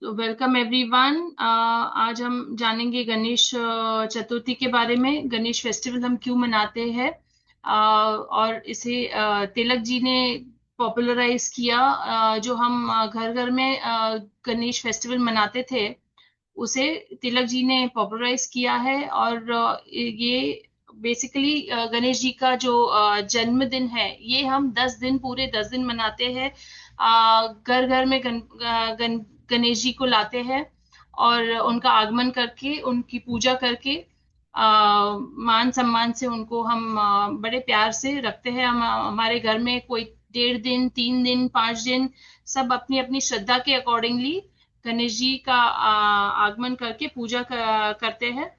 तो welcome everyone. आज हम जानेंगे गणेश चतुर्थी के बारे में। गणेश फेस्टिवल हम क्यों मनाते हैं, और इसे तिलक जी ने पॉपुलराइज किया। जो हम घर घर में गणेश फेस्टिवल मनाते थे, उसे तिलक जी ने पॉपुलराइज किया है। और ये बेसिकली गणेश जी का जो जन्मदिन है, ये हम 10 दिन, पूरे 10 दिन मनाते हैं। घर घर में गणेश जी को लाते हैं और उनका आगमन करके, उनकी पूजा करके, मान सम्मान से उनको हम बड़े प्यार से रखते हैं। हम हमारे घर में कोई 1.5 दिन, 3 दिन, 5 दिन, सब अपनी अपनी श्रद्धा के अकॉर्डिंगली गणेश जी का आगमन करके पूजा करते हैं।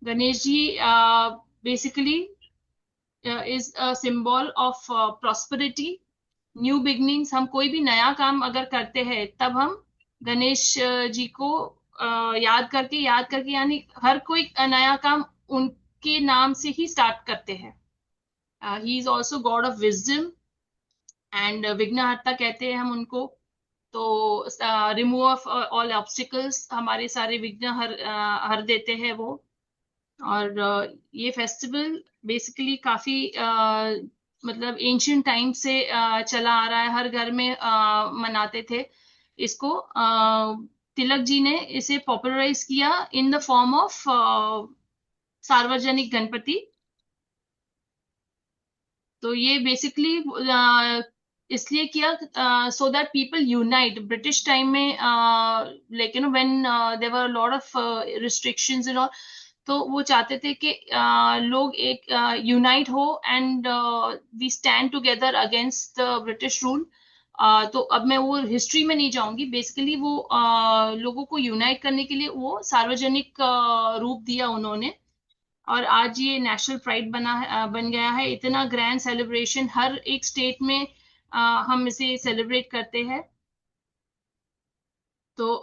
Ganesh ji basically is a symbol of prosperity, new beginnings. हम कोई भी नया काम अगर करते हैं, तब हम गणेश जी को याद करके, यानी हर कोई नया काम उनके नाम से ही स्टार्ट करते हैं। He is also God of wisdom and विघ्नहर्ता कहते हैं हम उनको। तो रिमूव ऑफ ऑल ऑब्स्टिकल्स, हमारे सारे विघ्न हर देते हैं वो। और ये फेस्टिवल बेसिकली काफी मतलब एंशियंट टाइम से चला आ रहा है, हर घर में मनाते थे इसको। तिलक जी ने इसे पॉपुलराइज किया इन द फॉर्म ऑफ सार्वजनिक गणपति। तो ये बेसिकली इसलिए किया so that people unite. British time में लेकिन when there were lot of restrictions and all, तो वो चाहते थे कि लोग एक यूनाइट हो and we stand together against the British rule. तो अब मैं वो हिस्ट्री में नहीं जाऊंगी। बेसिकली वो लोगों को यूनाइट करने के लिए वो सार्वजनिक रूप दिया उन्होंने। और आज ये नेशनल प्राइड बन गया है। इतना ग्रैंड सेलिब्रेशन हर एक स्टेट में हम इसे सेलिब्रेट करते हैं। तो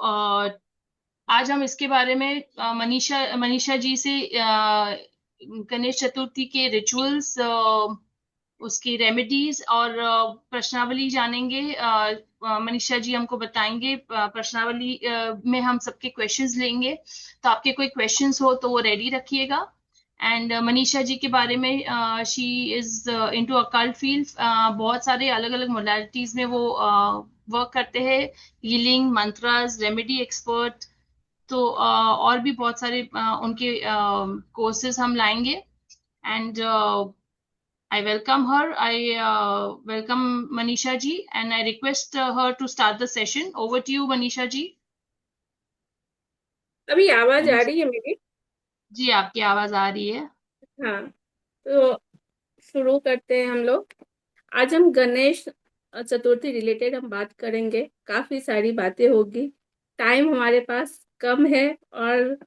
आज हम इसके बारे में मनीषा मनीषा जी से गणेश चतुर्थी के रिचुअल्स, उसकी रेमेडीज और प्रश्नावली जानेंगे। मनीषा जी हमको बताएंगे। प्रश्नावली में हम सबके क्वेश्चंस लेंगे, तो आपके कोई क्वेश्चंस हो तो वो रेडी रखिएगा। एंड मनीषा जी के बारे में, she is into occult field. बहुत सारे अलग अलग मोडालिटीज में वो वर्क करते हैं। Healing, mantras, remedy expert. तो और भी बहुत सारे उनके कोर्सेज हम लाएंगे। And I welcome her. I welcome Manisha ji, and I request her to start the session. Over to you, Manisha ji. अभी आवाज आ Manisha रही है मेरी? जी, आपकी आवाज आ रही है। हाँ, तो शुरू करते हैं हम लोग। आज हम गणेश चतुर्थी रिलेटेड हम बात करेंगे। काफी सारी बातें होगी। टाइम हमारे पास कम है और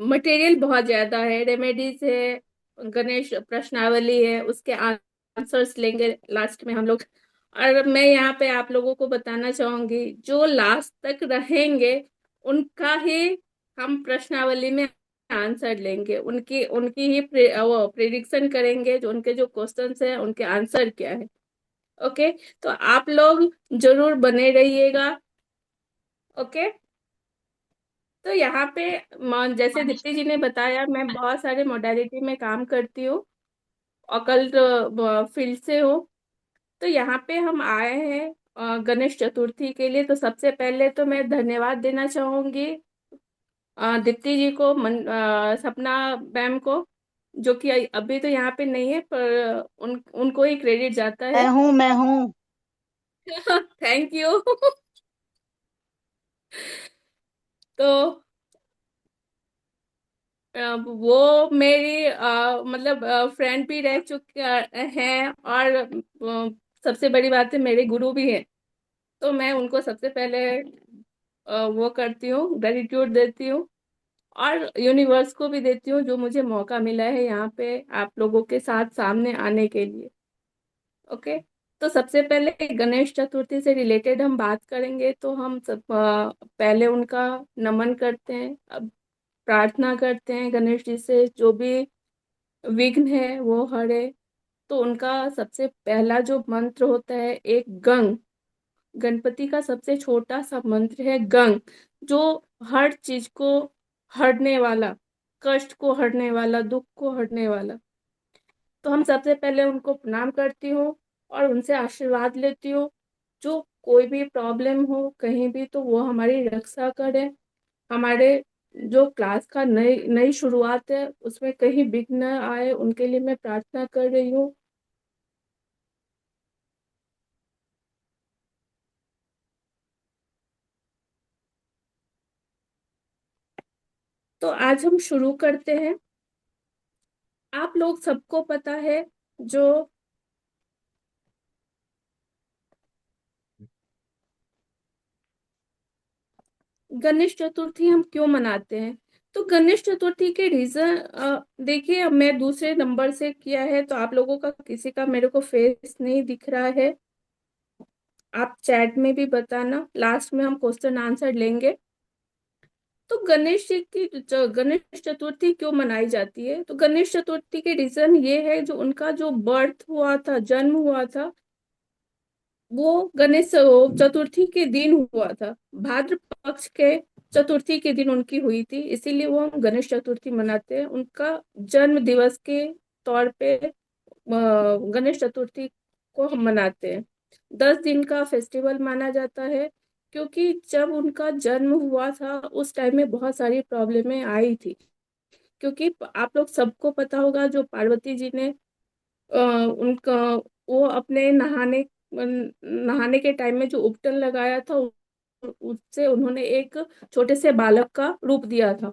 मटेरियल बहुत ज्यादा है। रेमेडीज है, गणेश प्रश्नावली है, उसके आंसर्स लेंगे लास्ट में हम लोग। और मैं यहाँ पे आप लोगों को बताना चाहूंगी, जो लास्ट तक रहेंगे उनका ही हम प्रश्नावली में आंसर लेंगे। उनकी उनकी ही वो प्रिडिक्शन करेंगे, जो उनके जो क्वेश्चंस है उनके आंसर क्या है। ओके, तो आप लोग जरूर बने रहिएगा। ओके, तो यहाँ पे जैसे दीप्ति मनीषा जी ने बताया, मैं बहुत सारे मोडालिटी में काम करती हूँ, ऑकल्ट फील्ड से हूँ। तो यहाँ पे हम आए हैं गणेश चतुर्थी के लिए। तो सबसे पहले तो मैं धन्यवाद देना चाहूंगी दीप्ति जी को, सपना मैम को, जो कि अभी तो यहाँ पे नहीं है, पर उनको ही क्रेडिट जाता है। मैं हूँ। Thank you. तो वो मेरी मतलब फ्रेंड भी रह चुके हैं, और सबसे बड़ी बात है, मेरे गुरु भी हैं। तो मैं उनको सबसे पहले वो करती हूँ, ग्रेटिट्यूड देती हूँ। और यूनिवर्स को भी देती हूँ, जो मुझे मौका मिला है यहाँ पे आप लोगों के साथ सामने आने के लिए। ओके, तो सबसे पहले गणेश चतुर्थी से रिलेटेड हम बात करेंगे। तो हम सब पहले उनका नमन करते हैं, अब प्रार्थना करते हैं गणेश जी से, जो भी विघ्न है वो हरे। तो उनका सबसे पहला जो मंत्र होता है, एक गंग, गणपति का सबसे छोटा सा मंत्र है गंग, जो हर चीज को हरने वाला, कष्ट को हरने वाला, दुख को हरने वाला। तो हम सबसे पहले उनको प्रणाम करती हूँ और उनसे आशीर्वाद लेती हूँ। जो कोई भी प्रॉब्लम हो कहीं भी, तो वो हमारी रक्षा करें। हमारे जो क्लास का नई नई शुरुआत है उसमें कहीं विघ्न न आए, उनके लिए मैं प्रार्थना कर रही हूँ। तो आज हम शुरू करते हैं। आप लोग सबको पता है, जो गणेश चतुर्थी हम क्यों मनाते हैं। तो गणेश चतुर्थी के रीजन देखिए, अब मैं दूसरे नंबर से किया है तो आप लोगों का किसी का मेरे को फेस नहीं दिख रहा है। आप चैट में भी बताना, लास्ट में हम क्वेश्चन आंसर लेंगे। तो गणेश जी की गणेश चतुर्थी क्यों मनाई जाती है, तो गणेश चतुर्थी के रीजन ये है, जो उनका जो बर्थ हुआ था, जन्म हुआ था, वो गणेश चतुर्थी के दिन हुआ था। भाद्र पक्ष के चतुर्थी के दिन उनकी हुई थी, इसीलिए वो हम गणेश चतुर्थी मनाते हैं। उनका जन्म दिवस के तौर पे गणेश चतुर्थी को हम मनाते हैं। 10 दिन का फेस्टिवल माना जाता है, क्योंकि जब उनका जन्म हुआ था उस टाइम में बहुत सारी प्रॉब्लमें आई थी। क्योंकि आप लोग सबको पता होगा, जो पार्वती जी ने उनका, वो अपने नहाने के टाइम में जो उपटन लगाया था, उससे उन्होंने एक छोटे से बालक का रूप दिया था,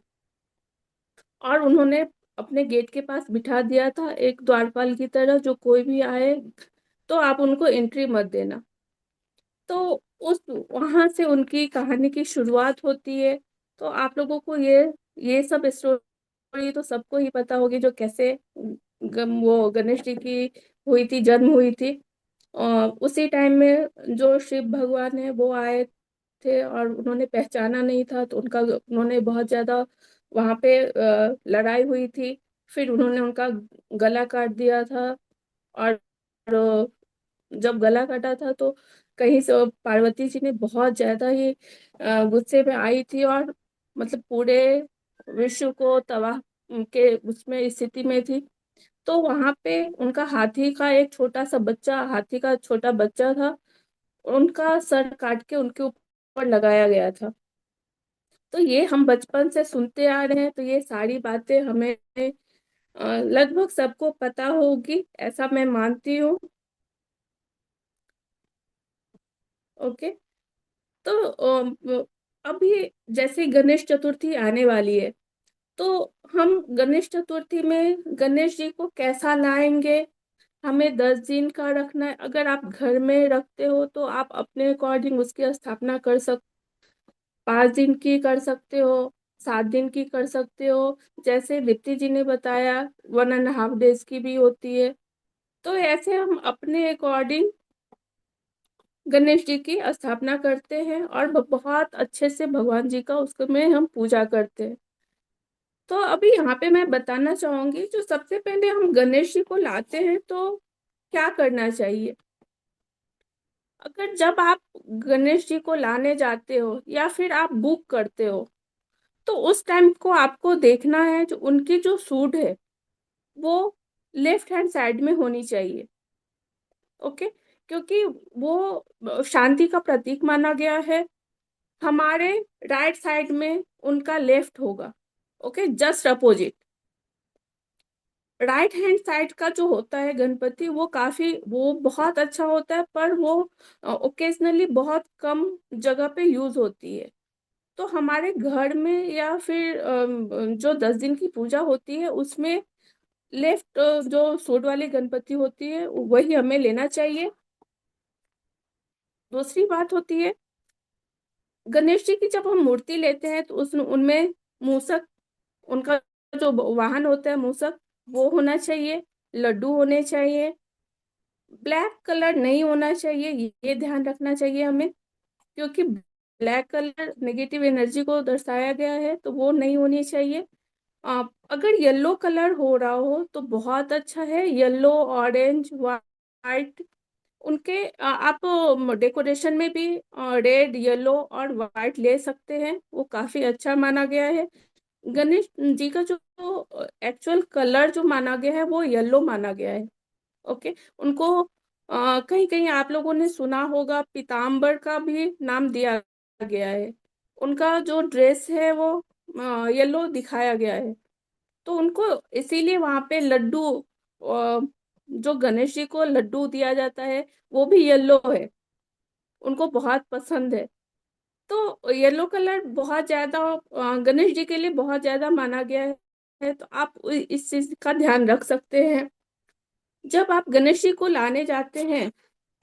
और उन्होंने अपने गेट के पास बिठा दिया था एक द्वारपाल की तरह, जो कोई भी आए तो आप उनको एंट्री मत देना। तो उस वहां से उनकी कहानी की शुरुआत होती है। तो आप लोगों को ये सब स्टोरी तो सबको ही पता होगी, जो कैसे वो गणेश जी की हुई थी, जन्म हुई थी। उसी टाइम में जो शिव भगवान है वो आए थे, और उन्होंने पहचाना नहीं था, तो उन्होंने बहुत ज्यादा वहां पे लड़ाई हुई थी। फिर उन्होंने उनका गला काट दिया था। और जब गला कटा था तो कहीं से पार्वती जी ने बहुत ज्यादा ही गुस्से में आई थी, और मतलब पूरे विश्व को तबाह के उसमें स्थिति में थी। तो वहां पे उनका हाथी का एक छोटा सा बच्चा, हाथी का छोटा बच्चा था, उनका सर काट के उनके ऊपर लगाया गया था। तो ये हम बचपन से सुनते आ रहे हैं, तो ये सारी बातें हमें लगभग सबको पता होगी, ऐसा मैं मानती हूँ। ओके। तो अभी जैसे गणेश चतुर्थी आने वाली है, तो हम गणेश चतुर्थी में गणेश जी को कैसा लाएंगे। हमें 10 दिन का रखना है। अगर आप घर में रखते हो तो आप अपने अकॉर्डिंग उसकी स्थापना कर 5 दिन की कर सकते हो, 7 दिन की कर सकते हो। जैसे दीप्ति जी ने बताया, 1.5 डेज की भी होती है। तो ऐसे हम अपने अकॉर्डिंग गणेश जी की स्थापना करते हैं, और बहुत अच्छे से भगवान जी का उसमें हम पूजा करते हैं। तो अभी यहाँ पे मैं बताना चाहूंगी, जो सबसे पहले हम गणेश जी को लाते हैं तो क्या करना चाहिए। अगर जब आप गणेश जी को लाने जाते हो या फिर आप बुक करते हो, तो उस टाइम को आपको देखना है, जो उनकी जो सूट है वो लेफ्ट हैंड साइड में होनी चाहिए। ओके। क्योंकि वो शांति का प्रतीक माना गया है। हमारे राइट साइड में उनका लेफ्ट होगा। Okay, just opposite. Right hand side का जो होता है गणपति, वो बहुत अच्छा होता है, पर वो ओकेजनली बहुत कम जगह पे यूज होती है। तो हमारे घर में या फिर जो 10 दिन की पूजा होती है उसमें लेफ्ट जो सूट वाली गणपति होती है वही हमें लेना चाहिए। दूसरी बात होती है, गणेश जी की जब हम मूर्ति लेते हैं तो उस उनमें मूसक, उनका जो वाहन होता है मूसक, वो होना चाहिए। लड्डू होने चाहिए। ब्लैक कलर नहीं होना चाहिए, ये ध्यान रखना चाहिए हमें। क्योंकि ब्लैक कलर नेगेटिव एनर्जी को दर्शाया गया है, तो वो नहीं होनी चाहिए। अगर येलो कलर हो रहा हो तो बहुत अच्छा है। येलो, ऑरेंज, वाइट, उनके आप डेकोरेशन में भी रेड, येलो और वाइट ले सकते हैं, वो काफी अच्छा माना गया है। गणेश जी का जो एक्चुअल कलर जो माना गया है वो येलो माना गया है। ओके। उनको कहीं कहीं आप लोगों ने सुना होगा पीताम्बर का भी नाम दिया गया है। उनका जो ड्रेस है वो येलो दिखाया गया है। तो उनको इसीलिए वहां पे लड्डू, जो गणेश जी को लड्डू दिया जाता है वो भी येलो है, उनको बहुत पसंद है। तो येलो कलर बहुत ज्यादा गणेश जी के लिए बहुत ज्यादा माना गया है, तो आप इस चीज का ध्यान रख सकते हैं। जब आप गणेश जी को लाने जाते हैं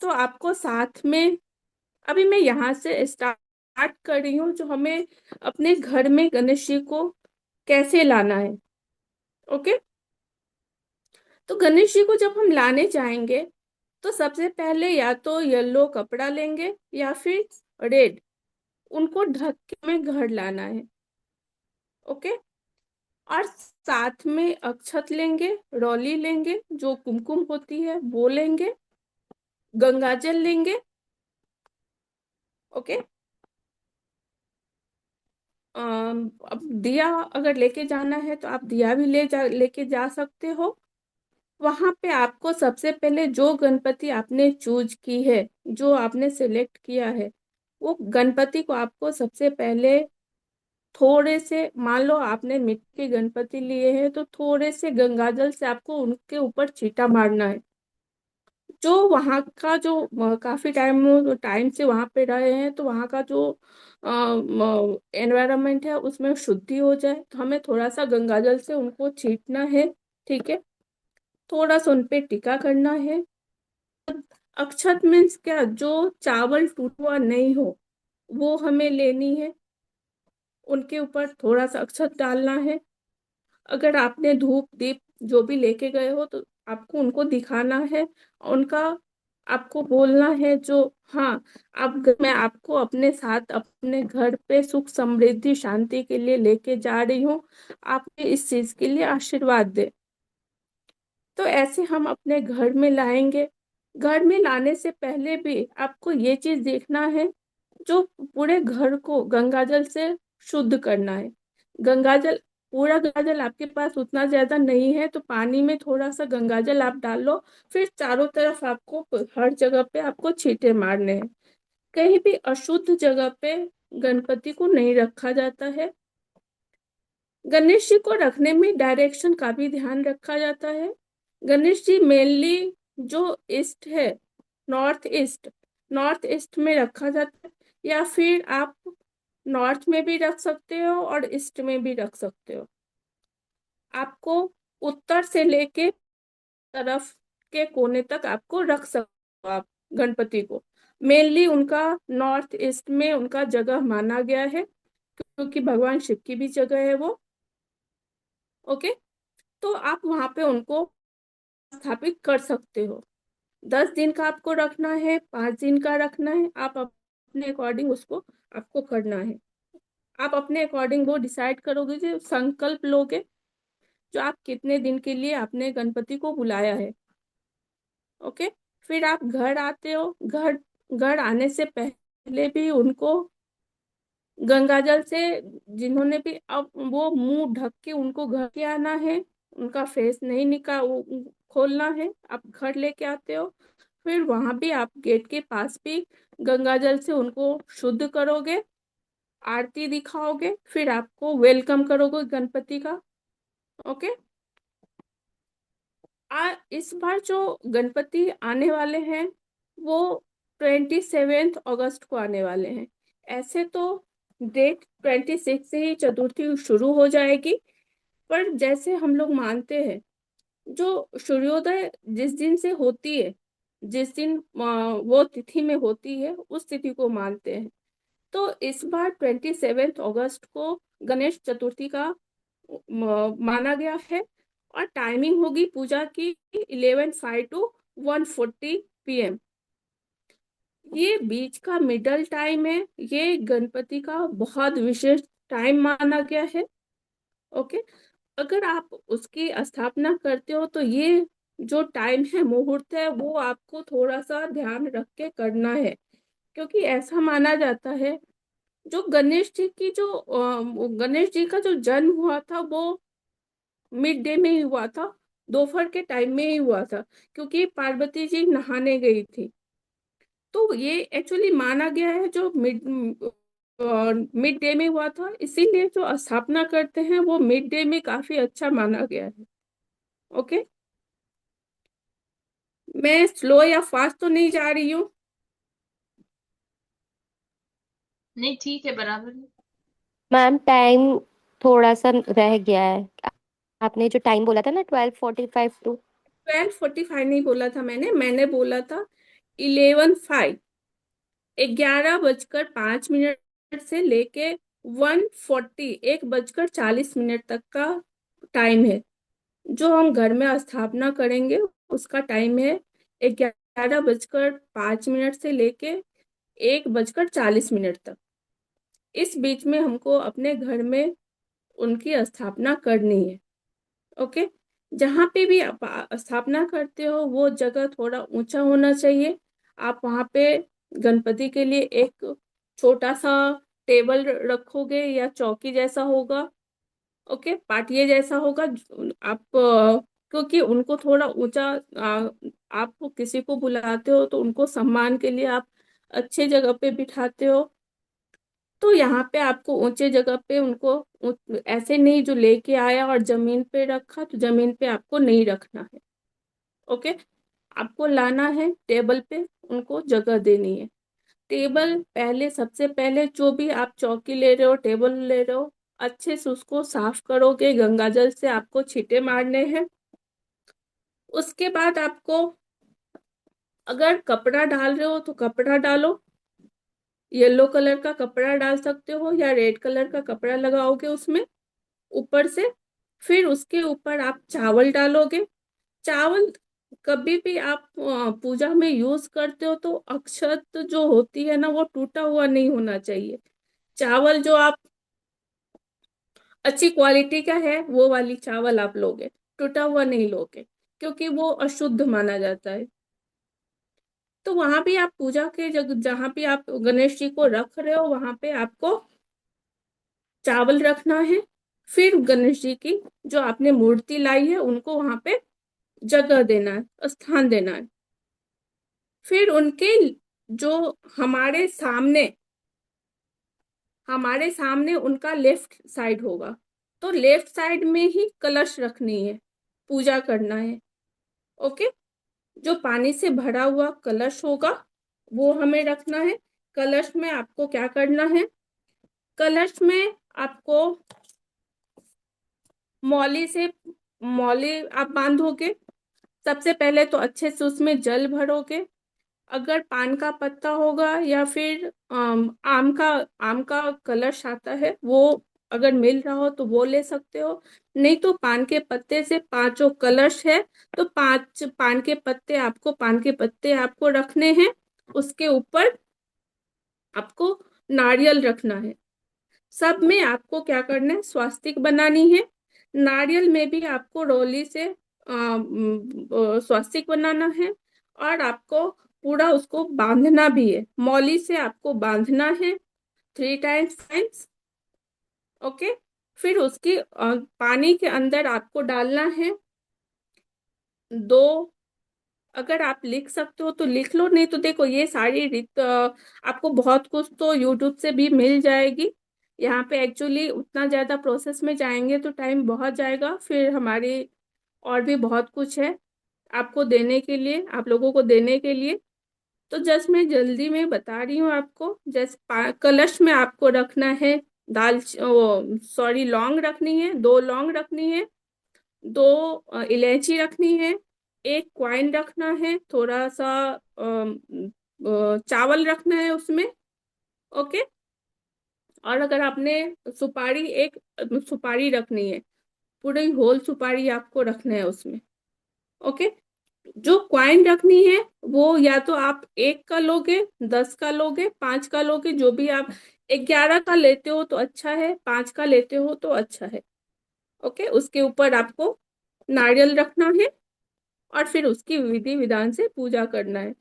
तो आपको साथ में, अभी मैं यहाँ से स्टार्ट कर रही हूँ, जो हमें अपने घर में गणेश जी को कैसे लाना है। ओके। तो गणेश जी को जब हम लाने जाएंगे तो सबसे पहले या तो येलो कपड़ा लेंगे या फिर रेड, उनको ढक के में घर लाना है। ओके। और साथ में अक्षत लेंगे, रौली लेंगे, जो कुमकुम होती है वो लेंगे, गंगाजल लेंगे। ओके। अब दिया अगर लेके जाना है तो आप दिया भी लेके जा सकते हो। वहां पे आपको सबसे पहले जो गणपति आपने चूज की है, जो आपने सिलेक्ट किया है, वो गणपति को आपको सबसे पहले थोड़े से, मान लो आपने मिट्टी के गणपति लिए हैं तो थोड़े से गंगाजल से आपको उनके ऊपर छींटा मारना है। जो वहाँ का जो काफी टाइम से वहां पे रहे हैं तो वहाँ का जो एनवायरनमेंट है उसमें शुद्धि हो जाए, तो हमें थोड़ा सा गंगाजल से उनको छींटना है। ठीक है। थोड़ा सा उनपे टीका करना है। अक्षत मीन्स क्या, जो चावल टूटा हुआ नहीं हो वो हमें लेनी है, उनके ऊपर थोड़ा सा अक्षत डालना है। अगर आपने धूप दीप जो भी लेके गए हो तो आपको उनको दिखाना है, उनका आपको बोलना है जो, हाँ, अब मैं आपको अपने साथ अपने घर पे सुख समृद्धि शांति के लिए लेके जा रही हूँ, आप इस चीज के लिए आशीर्वाद दे। तो ऐसे हम अपने घर में लाएंगे। घर में लाने से पहले भी आपको ये चीज देखना है, जो पूरे घर को गंगाजल से शुद्ध करना है। गंगाजल, पूरा गंगाजल आपके पास उतना ज्यादा नहीं है तो पानी में थोड़ा सा गंगाजल आप डाल लो। फिर चारों तरफ आपको, हर जगह पे आपको छींटे मारने हैं। कहीं भी अशुद्ध जगह पे गणपति को नहीं रखा जाता है। गणेश जी को रखने में डायरेक्शन का भी ध्यान रखा जाता है। गणेश जी मेनली जो ईस्ट है, नॉर्थ ईस्ट, नॉर्थ ईस्ट में रखा जाता है, या फिर आप नॉर्थ में भी रख सकते हो और ईस्ट में भी रख सकते हो। आपको उत्तर से लेके तरफ के कोने तक आपको रख सकते हो आप गणपति को। मेनली उनका नॉर्थ ईस्ट में उनका जगह माना गया है, क्योंकि भगवान शिव की भी जगह है वो। ओके। तो आप वहां पे उनको स्थापित कर सकते हो। 10 दिन का आपको रखना है, 5 दिन का रखना है, आप अपने अकॉर्डिंग उसको आपको करना है। आप अपने अकॉर्डिंग वो डिसाइड करोगे, जो संकल्प लोगे, जो आप कितने दिन के लिए अपने गणपति को बुलाया है। ओके। फिर आप घर आते हो। घर घर आने से पहले भी उनको गंगाजल से, जिन्होंने भी, अब वो मुंह ढक के उनको घर के आना है, उनका फेस नहीं खोलना है। आप घर लेके आते हो। फिर वहां भी आप गेट के पास भी गंगाजल से उनको शुद्ध करोगे, आरती दिखाओगे, फिर आपको वेलकम करोगे गणपति का। ओके। इस बार जो गणपति आने वाले हैं वो 27 अगस्त को आने वाले हैं। ऐसे तो डेट 26 से ही चतुर्थी शुरू हो जाएगी, पर जैसे हम लोग मानते हैं, जो सूर्योदय जिस दिन से होती है, जिस दिन वो तिथि में होती है, उस तिथि को मानते हैं। तो इस बार 27 अगस्त को गणेश चतुर्थी का माना गया है। और टाइमिंग होगी पूजा की 11:05 to 1:40 PM। ये बीच का मिडल टाइम है, ये गणपति का बहुत विशेष टाइम माना गया है। ओके। अगर आप उसकी स्थापना करते हो तो ये जो टाइम है, मुहूर्त है, वो आपको थोड़ा सा ध्यान रख के करना है। क्योंकि ऐसा माना जाता है, जो गणेश जी का जो जन्म हुआ था वो मिड डे में ही हुआ था, दोपहर के टाइम में ही हुआ था, क्योंकि पार्वती जी नहाने गई थी। तो ये एक्चुअली माना गया है जो मिड डे में हुआ था, इसीलिए जो स्थापना करते हैं वो मिड डे में काफी अच्छा माना गया है। ओके। मैं स्लो या फास्ट तो नहीं जा रही हूँ? नहीं, ठीक है, बराबर है। मैम टाइम थोड़ा सा रह गया है। आपने जो टाइम बोला था ना 12:45 टू। 12:45 नहीं बोला था मैंने बोला था 11:05। 11:05 से लेके 1:40, 1:40 तक का टाइम है। जो हम घर में स्थापना करेंगे उसका टाइम है 11:05 से लेके 1:40 तक। इस बीच में हमको अपने घर में उनकी स्थापना करनी है। ओके। जहाँ पे भी आप स्थापना करते हो वो जगह थोड़ा ऊंचा होना चाहिए। आप वहाँ पे गणपति के लिए एक छोटा सा टेबल रखोगे या चौकी जैसा होगा। ओके, पाटिये जैसा होगा। आप क्योंकि उनको थोड़ा ऊंचा, आप किसी को बुलाते हो तो उनको सम्मान के लिए आप अच्छे जगह पे बिठाते हो। तो यहाँ पे आपको ऊंचे जगह पे उनको ऐसे नहीं जो लेके आया और जमीन पे रखा, तो जमीन पे आपको नहीं रखना है। ओके। आपको लाना है टेबल पे, उनको जगह देनी है। टेबल पहले, सबसे पहले जो भी आप चौकी ले रहे हो, टेबल ले रहे हो, अच्छे से उसको साफ करोगे, गंगा जल से आपको छींटे मारने हैं। उसके बाद आपको, अगर कपड़ा डाल रहे हो तो कपड़ा डालो। येलो कलर का कपड़ा डाल सकते हो या रेड कलर का कपड़ा लगाओगे उसमें ऊपर से। फिर उसके ऊपर आप चावल डालोगे। चावल कभी भी आप पूजा में यूज करते हो तो अक्षत जो होती है ना, वो टूटा हुआ नहीं होना चाहिए। चावल जो आप अच्छी क्वालिटी का है वो वाली चावल आप लोगे, टूटा हुआ नहीं लोगे, क्योंकि वो अशुद्ध माना जाता है। तो वहां भी आप पूजा के जगह, जहां भी आप गणेश जी को रख रहे हो, वहां पे आपको चावल रखना है। फिर गणेश जी की जो आपने मूर्ति लाई है उनको वहां पे जगह देना है, स्थान देना है। फिर उनके जो हमारे सामने हमारे सामने उनका लेफ्ट साइड होगा, तो लेफ्ट साइड में ही कलश रखनी है, पूजा करना है। ओके। जो पानी से भरा हुआ कलश होगा वो हमें रखना है। कलश में आपको क्या करना है? कलश में आपको मौली से मौली आप बांधोगे। सबसे पहले तो अच्छे से उसमें जल भरोगे। अगर पान का पत्ता होगा या फिर आम का कलश आता है, वो अगर मिल रहा हो तो वो ले सकते हो। नहीं तो पान के पत्ते से, पांचों कलश है तो पांच पान के पत्ते आपको रखने हैं। उसके ऊपर आपको नारियल रखना है। सब में आपको क्या करना है? स्वास्तिक बनानी है। नारियल में भी आपको रोली से स्वास्तिक बनाना है। और आपको पूरा उसको बांधना भी है, मौली से आपको बांधना है 3 टाइम्स। ओके। फिर उसकी पानी के अंदर आपको डालना है दो। अगर आप लिख सकते हो तो लिख लो, नहीं तो देखो ये सारी रीत आपको बहुत कुछ तो यूट्यूब से भी मिल जाएगी। यहाँ पे एक्चुअली उतना ज्यादा प्रोसेस में जाएंगे तो टाइम बहुत जाएगा, फिर हमारी और भी बहुत कुछ है आपको देने के लिए, आप लोगों को देने के लिए। तो जस्ट मैं जल्दी में बता रही हूँ आपको। जैसे कलश में आपको रखना है दाल, सॉरी, लौंग रखनी है, 2 लौंग रखनी है, 2 इलायची रखनी है, एक क्वाइन रखना है, थोड़ा सा चावल रखना है उसमें। ओके। और अगर आपने सुपारी, एक सुपारी रखनी है, पूरी होल सुपारी आपको रखना है उसमें। ओके। जो क्वाइन रखनी है वो या तो आप 1 का लोगे, 10 का लोगे, 5 का लोगे, जो भी आप। 11 का लेते हो तो अच्छा है, 5 का लेते हो तो अच्छा है। ओके। उसके ऊपर आपको नारियल रखना है। और फिर उसकी विधि विधान से पूजा करना है।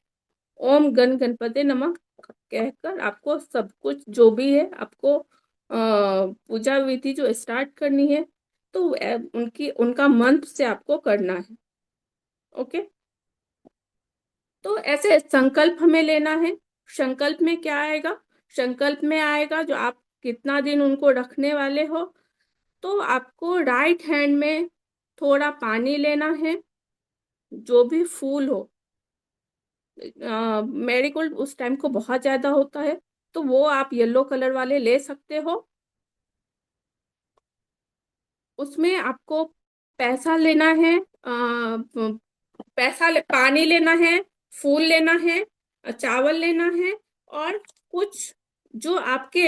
ओम गण गणपति नमः कहकर आपको सब कुछ जो भी है आपको पूजा विधि जो स्टार्ट करनी है, तो उनकी उनका मंत्र से आपको करना है। ओके। तो ऐसे संकल्प हमें लेना है। संकल्प में क्या आएगा? संकल्प में आएगा जो आप कितना दिन उनको रखने वाले हो, तो आपको राइट हैंड में थोड़ा पानी लेना है, जो भी फूल हो। मेरीगोल्ड उस टाइम को बहुत ज्यादा होता है, तो वो आप येलो कलर वाले ले सकते हो। उसमें आपको पैसा लेना है, पानी लेना है, फूल लेना है, चावल लेना है, और कुछ जो आपके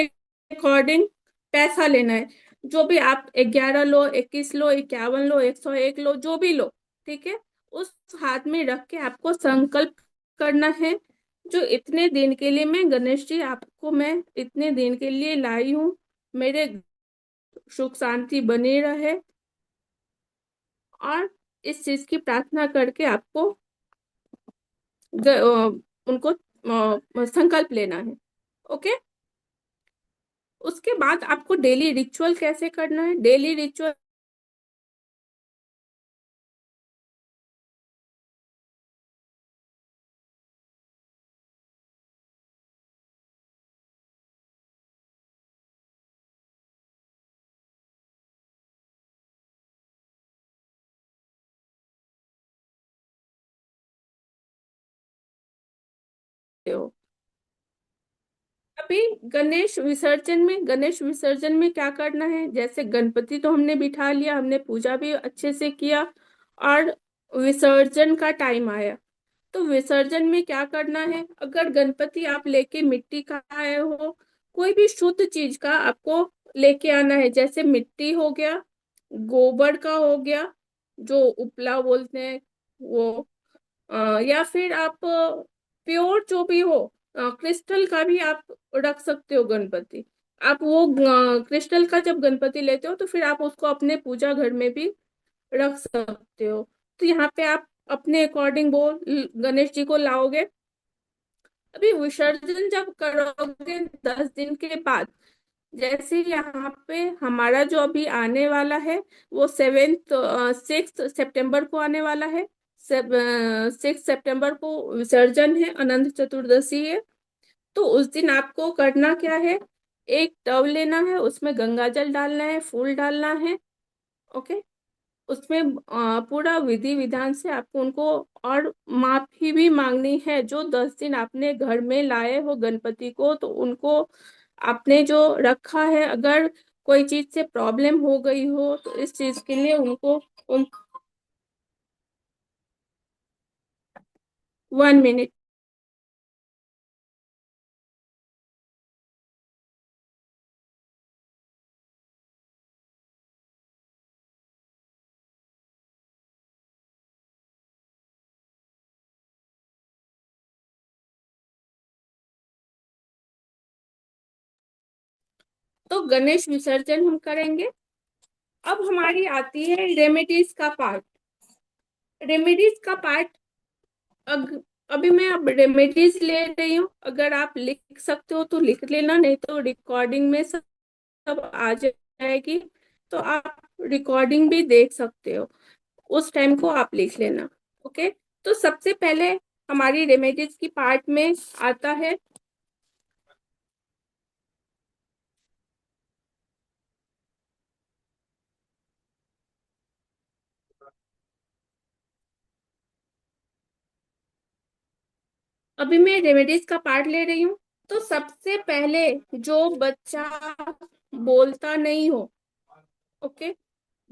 अकॉर्डिंग पैसा लेना है। जो भी आप 11 लो, 21 लो, 51 लो, 101 लो, जो भी लो, ठीक है। उस हाथ में रख के आपको संकल्प करना है, जो इतने दिन के लिए मैं गणेश जी आपको मैं इतने दिन के लिए लाई हूँ, मेरे सुख शांति बनी रहे, और इस चीज की प्रार्थना करके आपको उनको संकल्प लेना है। ओके। उसके बाद आपको डेली रिचुअल कैसे करना है? डेली रिचुअल हो। अभी गणेश विसर्जन में क्या करना है? जैसे गणपति तो हमने बिठा लिया, हमने पूजा भी अच्छे से किया, और विसर्जन का टाइम आया, तो विसर्जन में क्या करना है? अगर गणपति आप लेके मिट्टी का आए हो, कोई भी शुद्ध चीज का आपको लेके आना है। जैसे मिट्टी हो गया, गोबर का हो गया, जो उपला बोलते हैं वो, या फिर आप प्योर जो भी हो, क्रिस्टल का भी आप रख सकते हो गणपति। आप वो क्रिस्टल का जब गणपति लेते हो, तो फिर आप उसको अपने पूजा घर में भी रख सकते हो। तो यहाँ पे आप अपने अकॉर्डिंग वो गणेश जी को लाओगे। अभी विसर्जन जब करोगे 10 दिन के बाद, जैसे यहाँ पे हमारा जो अभी आने वाला है, वो 6 सितंबर को आने वाला है। 6 सितंबर को विसर्जन है, अनंत चतुर्दशी है। तो उस दिन आपको करना क्या है? एक टब लेना है, उसमें गंगा जल डालना है, फूल डालना है। ओके। उसमें पूरा विधि विधान से आपको उनको, और माफी भी मांगनी है। जो 10 दिन आपने घर में लाए हो गणपति को, तो उनको आपने जो रखा है, अगर कोई चीज से प्रॉब्लम हो गई हो, तो इस चीज के लिए उनको 1 मिनट। तो गणेश विसर्जन हम करेंगे। अब हमारी आती है रेमेडीज का पार्ट। रेमेडीज का पार्ट, अग, अभी मैं अब रेमेडीज ले रही हूँ। अगर आप लिख सकते हो तो लिख लेना, नहीं तो रिकॉर्डिंग में सब आ जाएगी, तो आप रिकॉर्डिंग भी देख सकते हो। उस टाइम को आप लिख लेना। ओके। तो सबसे पहले हमारी रेमेडीज की पार्ट में आता है, अभी मैं रेमेडीज का पार्ट ले रही हूँ। तो सबसे पहले जो बच्चा बोलता नहीं हो, ओके,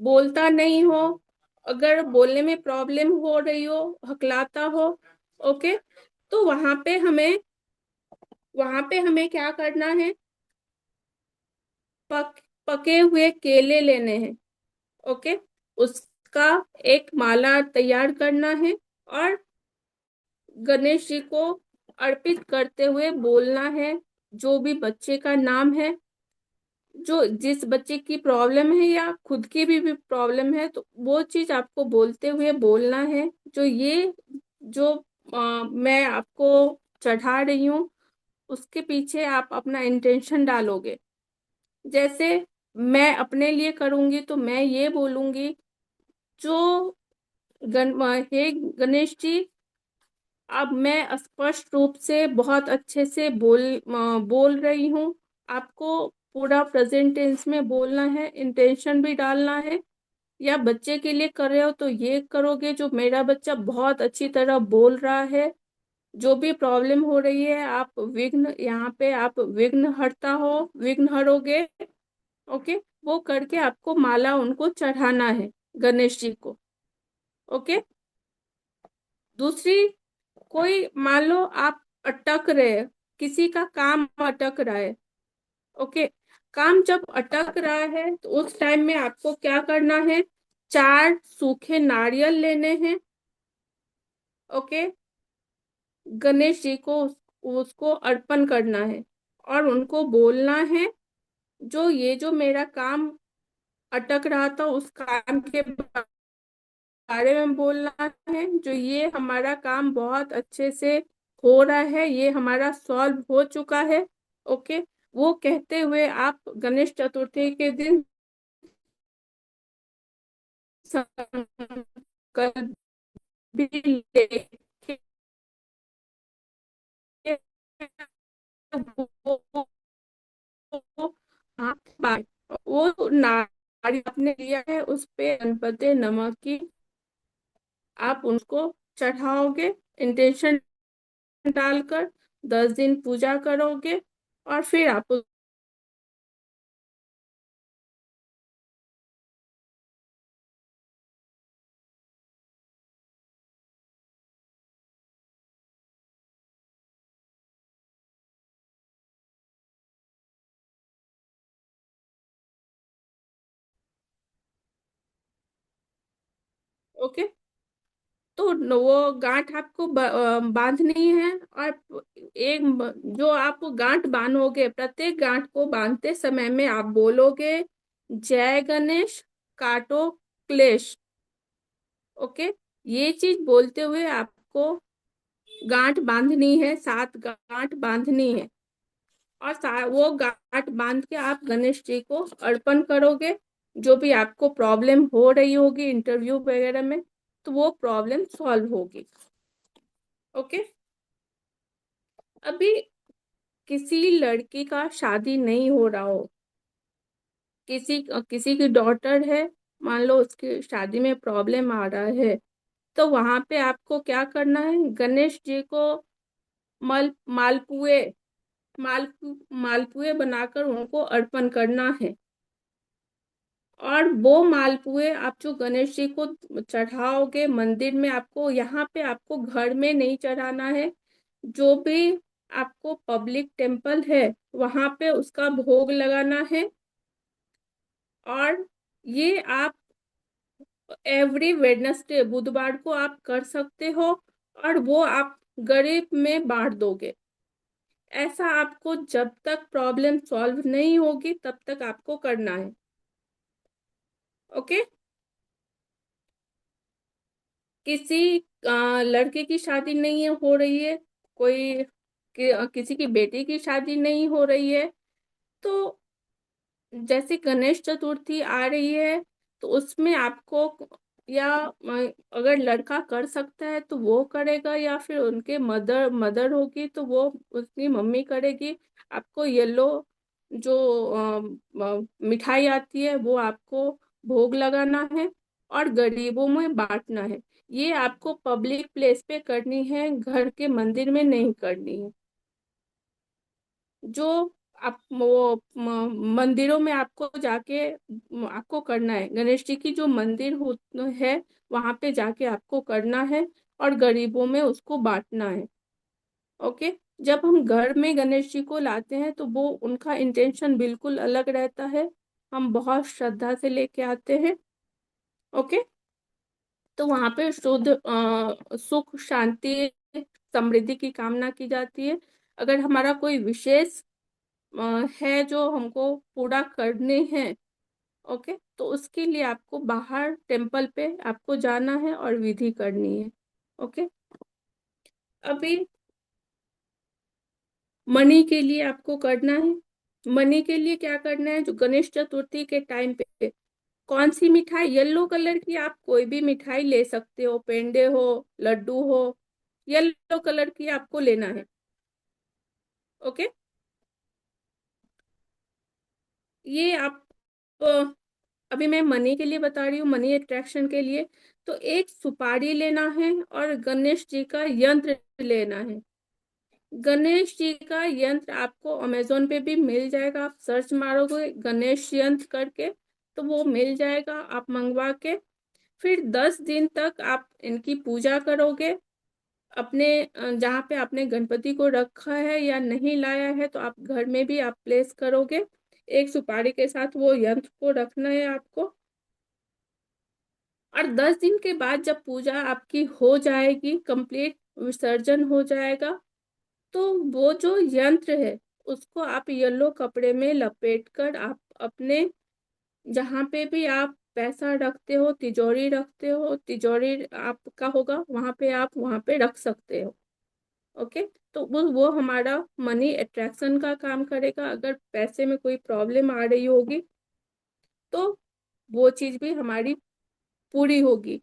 बोलता नहीं हो, अगर बोलने में प्रॉब्लम हो रही हो, हकलाता हो, ओके, तो वहां पे हमें क्या करना है? पक, पके हुए केले लेने हैं। ओके। उसका एक माला तैयार करना है, और गणेश जी को अर्पित करते हुए बोलना है, जो भी बच्चे का नाम है, जो जिस बच्चे की प्रॉब्लम है या खुद की भी प्रॉब्लम है, तो वो चीज आपको बोलते हुए बोलना है। जो ये जो मैं आपको चढ़ा रही हूँ, उसके पीछे आप अपना इंटेंशन डालोगे। जैसे मैं अपने लिए करूंगी तो मैं ये बोलूंगी, जो हे गणेश जी, अब मैं स्पष्ट रूप से बहुत अच्छे से बोल रही हूँ। आपको पूरा प्रेजेंट टेंस में बोलना है, इंटेंशन भी डालना है। या बच्चे के लिए कर रहे हो तो ये करोगे, जो मेरा बच्चा बहुत अच्छी तरह बोल रहा है, जो भी प्रॉब्लम हो रही है, आप विघ्न यहाँ पे आप विघ्न हरता हो, विघ्न हरोगे। ओके, वो करके आपको माला उनको चढ़ाना है, गणेश जी को। ओके। दूसरी, कोई मान लो आप अटक रहे, किसी का काम अटक रहा है। ओके, काम जब अटक रहा है तो उस टाइम में आपको क्या करना है, 4 सूखे नारियल लेने हैं। ओके, गणेश जी को उसको अर्पण करना है और उनको बोलना है, जो ये जो मेरा काम अटक रहा था उस काम के बारे में बोलना है, जो ये हमारा काम बहुत अच्छे से हो रहा है, ये हमारा सॉल्व हो चुका है। ओके, वो कहते हुए आप गणेश चतुर्थी के दिन संकल्प भी लेके वो हाथ बाएं, वो नारी आपने लिया है उस पे गणपति नमक की आप उनको चढ़ाओगे, इंटेंशन डालकर 10 दिन पूजा करोगे और फिर आप ओके। तो वो गांठ आपको बांधनी है। और एक जो आप गांठ बांधोगे, प्रत्येक गांठ को बांधते समय में आप बोलोगे, जय गणेश, काटो क्लेश। ओके, ये चीज बोलते हुए आपको गांठ बांधनी है, 7 गांठ बांधनी है। और वो गांठ बांध के आप गणेश जी को अर्पण करोगे। जो भी आपको प्रॉब्लम हो रही होगी इंटरव्यू वगैरह में, तो वो प्रॉब्लम सॉल्व होगी। ओके। अभी किसी लड़की का शादी नहीं हो रहा हो, किसी किसी की डॉटर है, मान लो उसकी शादी में प्रॉब्लम आ रहा है, तो वहां पे आपको क्या करना है, गणेश जी को मालपुए मालपुए बनाकर उनको अर्पण करना है। और वो मालपुए आप जो गणेश जी को चढ़ाओगे मंदिर में, आपको यहाँ पे आपको घर में नहीं चढ़ाना है, जो भी आपको पब्लिक टेम्पल है वहां पे उसका भोग लगाना है। और ये आप एवरी वेडनेसडे, बुधवार को आप कर सकते हो, और वो आप गरीब में बांट दोगे। ऐसा आपको जब तक प्रॉब्लम सॉल्व नहीं होगी तब तक आपको करना है। ओके। किसी लड़के की शादी नहीं हो रही है, कोई किसी की बेटी की शादी नहीं हो रही है, तो जैसे गणेश चतुर्थी आ रही है, तो उसमें आपको, या अगर लड़का कर सकता है तो वो करेगा, या फिर उनके मदर मदर होगी तो वो उसकी मम्मी करेगी। आपको येलो जो मिठाई आती है वो आपको भोग लगाना है और गरीबों में बांटना है। ये आपको पब्लिक प्लेस पे करनी है, घर के मंदिर में नहीं करनी है। जो आप वो मंदिरों में आपको जाके आपको करना है, गणेश जी की जो मंदिर हो है वहां पे जाके आपको करना है और गरीबों में उसको बांटना है। ओके। जब हम घर में गणेश जी को लाते हैं तो वो उनका इंटेंशन बिल्कुल अलग रहता है, हम बहुत श्रद्धा से लेके आते हैं। ओके। तो वहां पे शुद्ध सुख शांति समृद्धि की कामना की जाती है। अगर हमारा कोई विशेष है जो हमको पूरा करने हैं। ओके, तो उसके लिए आपको बाहर टेम्पल पे आपको जाना है और विधि करनी है। ओके, अभी मनी के लिए आपको करना है। मनी के लिए क्या करना है, जो गणेश चतुर्थी के टाइम पे कौन सी मिठाई, येलो कलर की आप कोई भी मिठाई ले सकते हो, पेंडे हो, लड्डू हो, येलो कलर की आपको लेना है। ओके, ये आप अभी मैं मनी के लिए बता रही हूँ, मनी अट्रैक्शन के लिए। तो एक सुपारी लेना है और गणेश जी का यंत्र लेना है। गणेश जी का यंत्र आपको अमेजोन पे भी मिल जाएगा, आप सर्च मारोगे गणेश यंत्र करके तो वो मिल जाएगा, आप मंगवा के फिर 10 दिन तक आप इनकी पूजा करोगे। अपने जहाँ पे आपने गणपति को रखा है या नहीं लाया है तो आप घर में भी आप प्लेस करोगे। एक सुपारी के साथ वो यंत्र को रखना है आपको। और 10 दिन के बाद जब पूजा आपकी हो जाएगी, कंप्लीट विसर्जन हो जाएगा, तो वो जो यंत्र है उसको आप येलो कपड़े में लपेट कर आप अपने जहाँ पे भी आप पैसा रखते हो, तिजोरी रखते हो, तिजोरी आपका होगा वहां पे आप वहां पे रख सकते हो। ओके, तो वो हमारा मनी अट्रैक्शन का काम करेगा। अगर पैसे में कोई प्रॉब्लम आ रही होगी तो वो चीज भी हमारी पूरी होगी।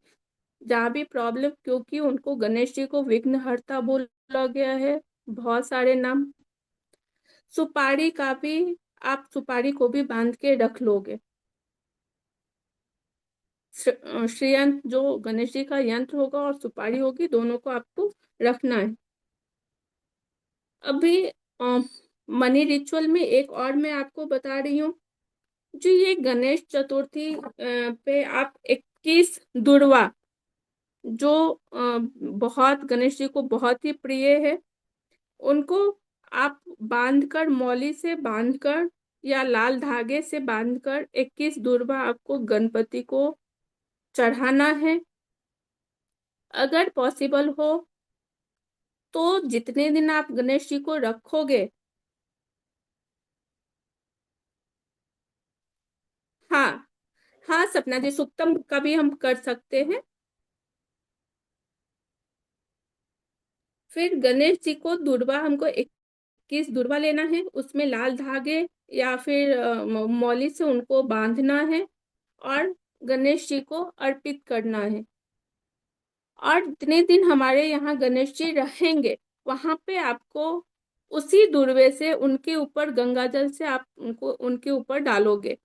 जहाँ भी प्रॉब्लम, क्योंकि उनको गणेश जी को विघ्नहर्ता बोला गया है, बहुत सारे नाम। सुपारी का भी, आप सुपारी को भी बांध के रख लोगे। श्रीयंत्र जो गणेश जी का यंत्र होगा और सुपारी होगी, दोनों को आपको रखना है। अभी मनी रिचुअल में एक और मैं आपको बता रही हूँ। जो ये गणेश चतुर्थी पे आप 21 दुर्वा, जो बहुत गणेश जी को बहुत ही प्रिय है, उनको आप बांधकर, मौली से बांधकर या लाल धागे से बांधकर 21 दुर्वा आपको गणपति को चढ़ाना है। अगर पॉसिबल हो तो जितने दिन आप गणेश जी को रखोगे, हाँ हाँ सपना जी, सुक्तम का भी हम कर सकते हैं। फिर गणेश जी को दुर्वा हमको 21 दुर्वा लेना है, उसमें लाल धागे या फिर मौली से उनको बांधना है और गणेश जी को अर्पित करना है। और जितने दिन हमारे यहाँ गणेश जी रहेंगे वहां पे आपको उसी दुर्वे से उनके ऊपर गंगा जल से आप उनको उनके ऊपर डालोगे।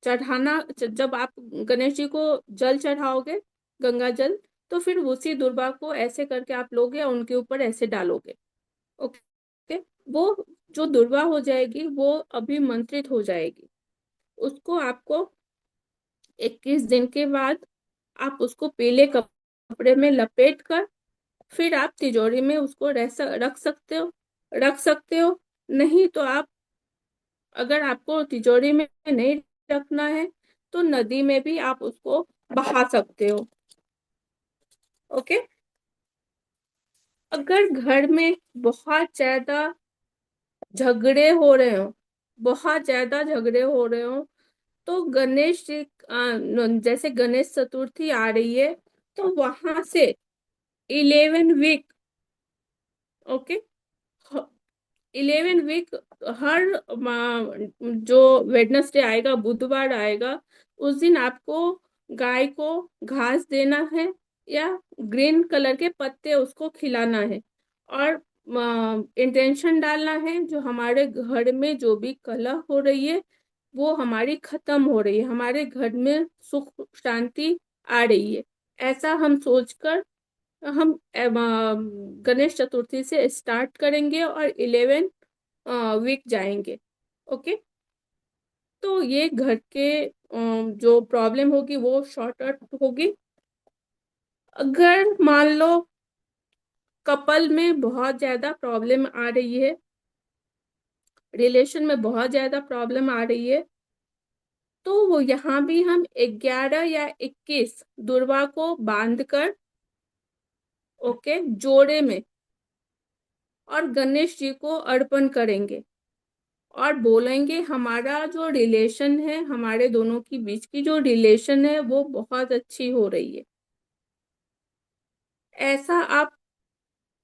चढ़ाना, जब आप गणेश जी को जल चढ़ाओगे, गंगा जल, तो फिर उसी दुर्वा को ऐसे करके आप लोगे और उनके ऊपर ऐसे डालोगे। ओके, वो जो दुर्वा हो जाएगी वो अभिमंत्रित हो जाएगी। उसको आपको 21 दिन के बाद आप उसको पीले कपड़े में लपेट कर फिर आप तिजोरी में उसको रख सकते हो। नहीं तो आप, अगर आपको तिजोरी में नहीं रखना है तो नदी में भी आप उसको बहा सकते हो। ओके, अगर घर में बहुत ज्यादा झगड़े हो रहे हो, बहुत ज्यादा झगड़े हो रहे हो, तो गणेश जी जैसे गणेश चतुर्थी आ रही है तो वहां से 11 वीक, ओके, 11 वीक, हर जो वेडनेसडे आएगा, बुधवार आएगा, उस दिन आपको गाय को घास देना है या ग्रीन कलर के पत्ते उसको खिलाना है। और इंटेंशन डालना है जो हमारे घर में जो भी कलह हो रही है वो हमारी खत्म हो रही है, हमारे घर में सुख शांति आ रही है, ऐसा हम सोचकर हम गणेश चतुर्थी से स्टार्ट करेंगे और 11 वीक जाएंगे। ओके, तो ये घर के जो प्रॉब्लम होगी वो शॉर्ट आउट होगी। अगर मान लो कपल में बहुत ज्यादा प्रॉब्लम आ रही है, रिलेशन में बहुत ज्यादा प्रॉब्लम आ रही है, तो वो यहाँ भी हम 11 या 21 दुर्वा को बांध कर, ओके, जोड़े में और गणेश जी को अर्पण करेंगे। और बोलेंगे हमारा जो रिलेशन है, हमारे दोनों की बीच की जो रिलेशन है वो बहुत अच्छी हो रही है। ऐसा आप,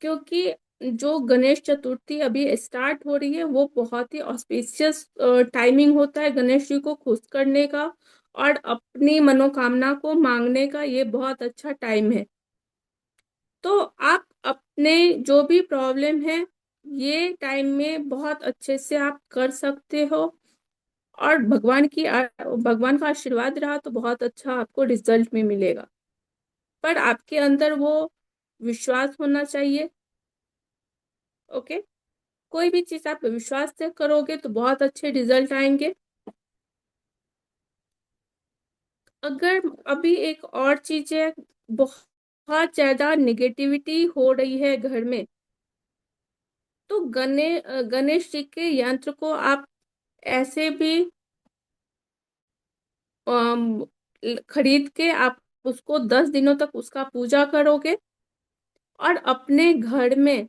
क्योंकि जो गणेश चतुर्थी अभी स्टार्ट हो रही है वो बहुत ही ऑस्पिशियस टाइमिंग होता है गणेश जी को खुश करने का और अपनी मनोकामना को मांगने का। ये बहुत अच्छा टाइम है। तो आप अपने जो भी प्रॉब्लम है ये टाइम में बहुत अच्छे से आप कर सकते हो। और भगवान का आशीर्वाद रहा तो बहुत अच्छा आपको रिजल्ट में मिलेगा। पर आपके अंदर वो विश्वास होना चाहिए। ओके। कोई भी चीज आप विश्वास से करोगे तो बहुत अच्छे रिजल्ट आएंगे। अगर अभी एक और चीज है, बहुत ज्यादा निगेटिविटी हो रही है घर में, तो गणेश जी के यंत्र को आप ऐसे भी अम, खरीद के आप उसको 10 दिनों तक उसका पूजा करोगे और अपने घर में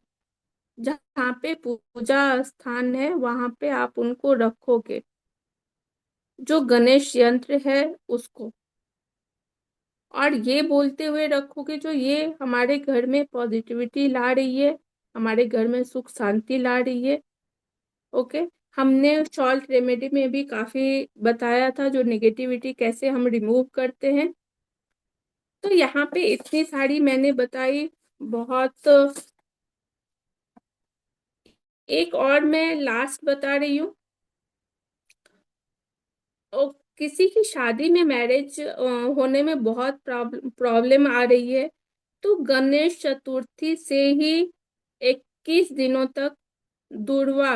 जहाँ पे पूजा स्थान है वहां पे आप उनको रखोगे, जो गणेश यंत्र है उसको। और ये बोलते हुए रखोगे जो ये हमारे घर में पॉजिटिविटी ला रही है, हमारे घर में सुख शांति ला रही है। ओके। हमने सॉल्ट रेमेडी में भी काफी बताया था जो नेगेटिविटी कैसे हम रिमूव करते हैं। तो यहाँ पे इतनी सारी मैंने बताई बहुत। एक और मैं लास्ट बता रही हूँ। किसी की शादी में मैरिज होने में बहुत प्रॉब्लम आ रही है, तो गणेश चतुर्थी से ही 21 दिनों तक दुर्वा,